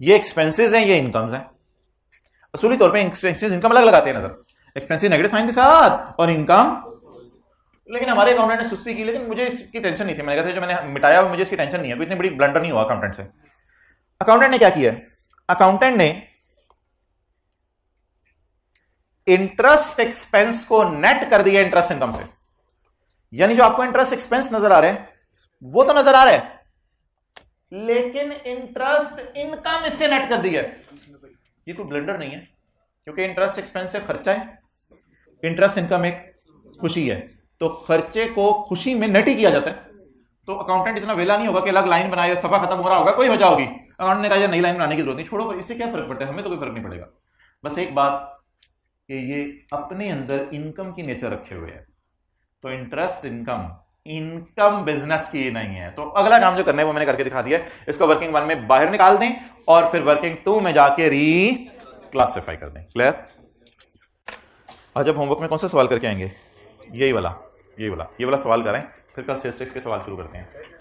ये एक्सपेंसेस हैं ये इनकम्स हैं। असूली तौर पे एक्सपेंसेस इनकम अलग लगाते हैं नजर, एक्सपेंसेस नेगेटिव साइन के साथ और इनकम, लेकिन हमारे अकाउंटेंट ने सुस्ती की, लेकिन मुझे इसकी टेंशन नहीं थी, मैंने कहा जो मैंने मिटाया मुझे इसकी टेंशन नहीं है, इतनी बड़ी ब्लंडर नहीं हुआ अकाउंटेंट से। अकाउंटेंट ने क्या किया, अकाउंटेंट ने इंटरेस्ट एक्सपेंस को नेट कर दिया इंटरेस्ट इनकम से, यानी जो आपको इंटरेस्ट एक्सपेंस नजर आ रहे हैं वो तो नजर आ रहा है, लेकिन इंटरेस्ट इनकम इससे नेट कर दिया। ये कोई ब्लंडर नहीं है, क्योंकि इंटरेस्ट एक्सपेंस से खर्चा है, इंटरेस्ट इनकम एक खुशी है, तो खर्चे को खुशी में नेट ही किया जाता है। तो अकाउंटेंट इतना वेला नहीं होगा कि अलग लाइन बनाए, सफा खत्म हो रहा होगा, कोई वजह होगी, अकाउंटेंट ने कहा नई लाइन बनाने की जरूरत नहीं, छोड़ो, इससे क्या फर्क पड़ता है, हमें तो कोई फर्क नहीं पड़ेगा। बस एक बात कि ये अपने अंदर इनकम की नेचर रखे हुए है, तो इंटरेस्ट इनकम बिजनेस की नहीं है। तो अगला काम जो करना है वो मैंने करके दिखा दिया है, इसको वर्किंग 1 में बाहर निकाल दें और फिर वर्किंग 2 में जाके री क्लासिफाई कर दें। क्लियर? आज अब होमवर्क में कौन सा सवाल करके आएंगे, ये वाला सवाल करें, फिर कल स्टेटिस्टिक्स के सवाल शुरू करते हैं।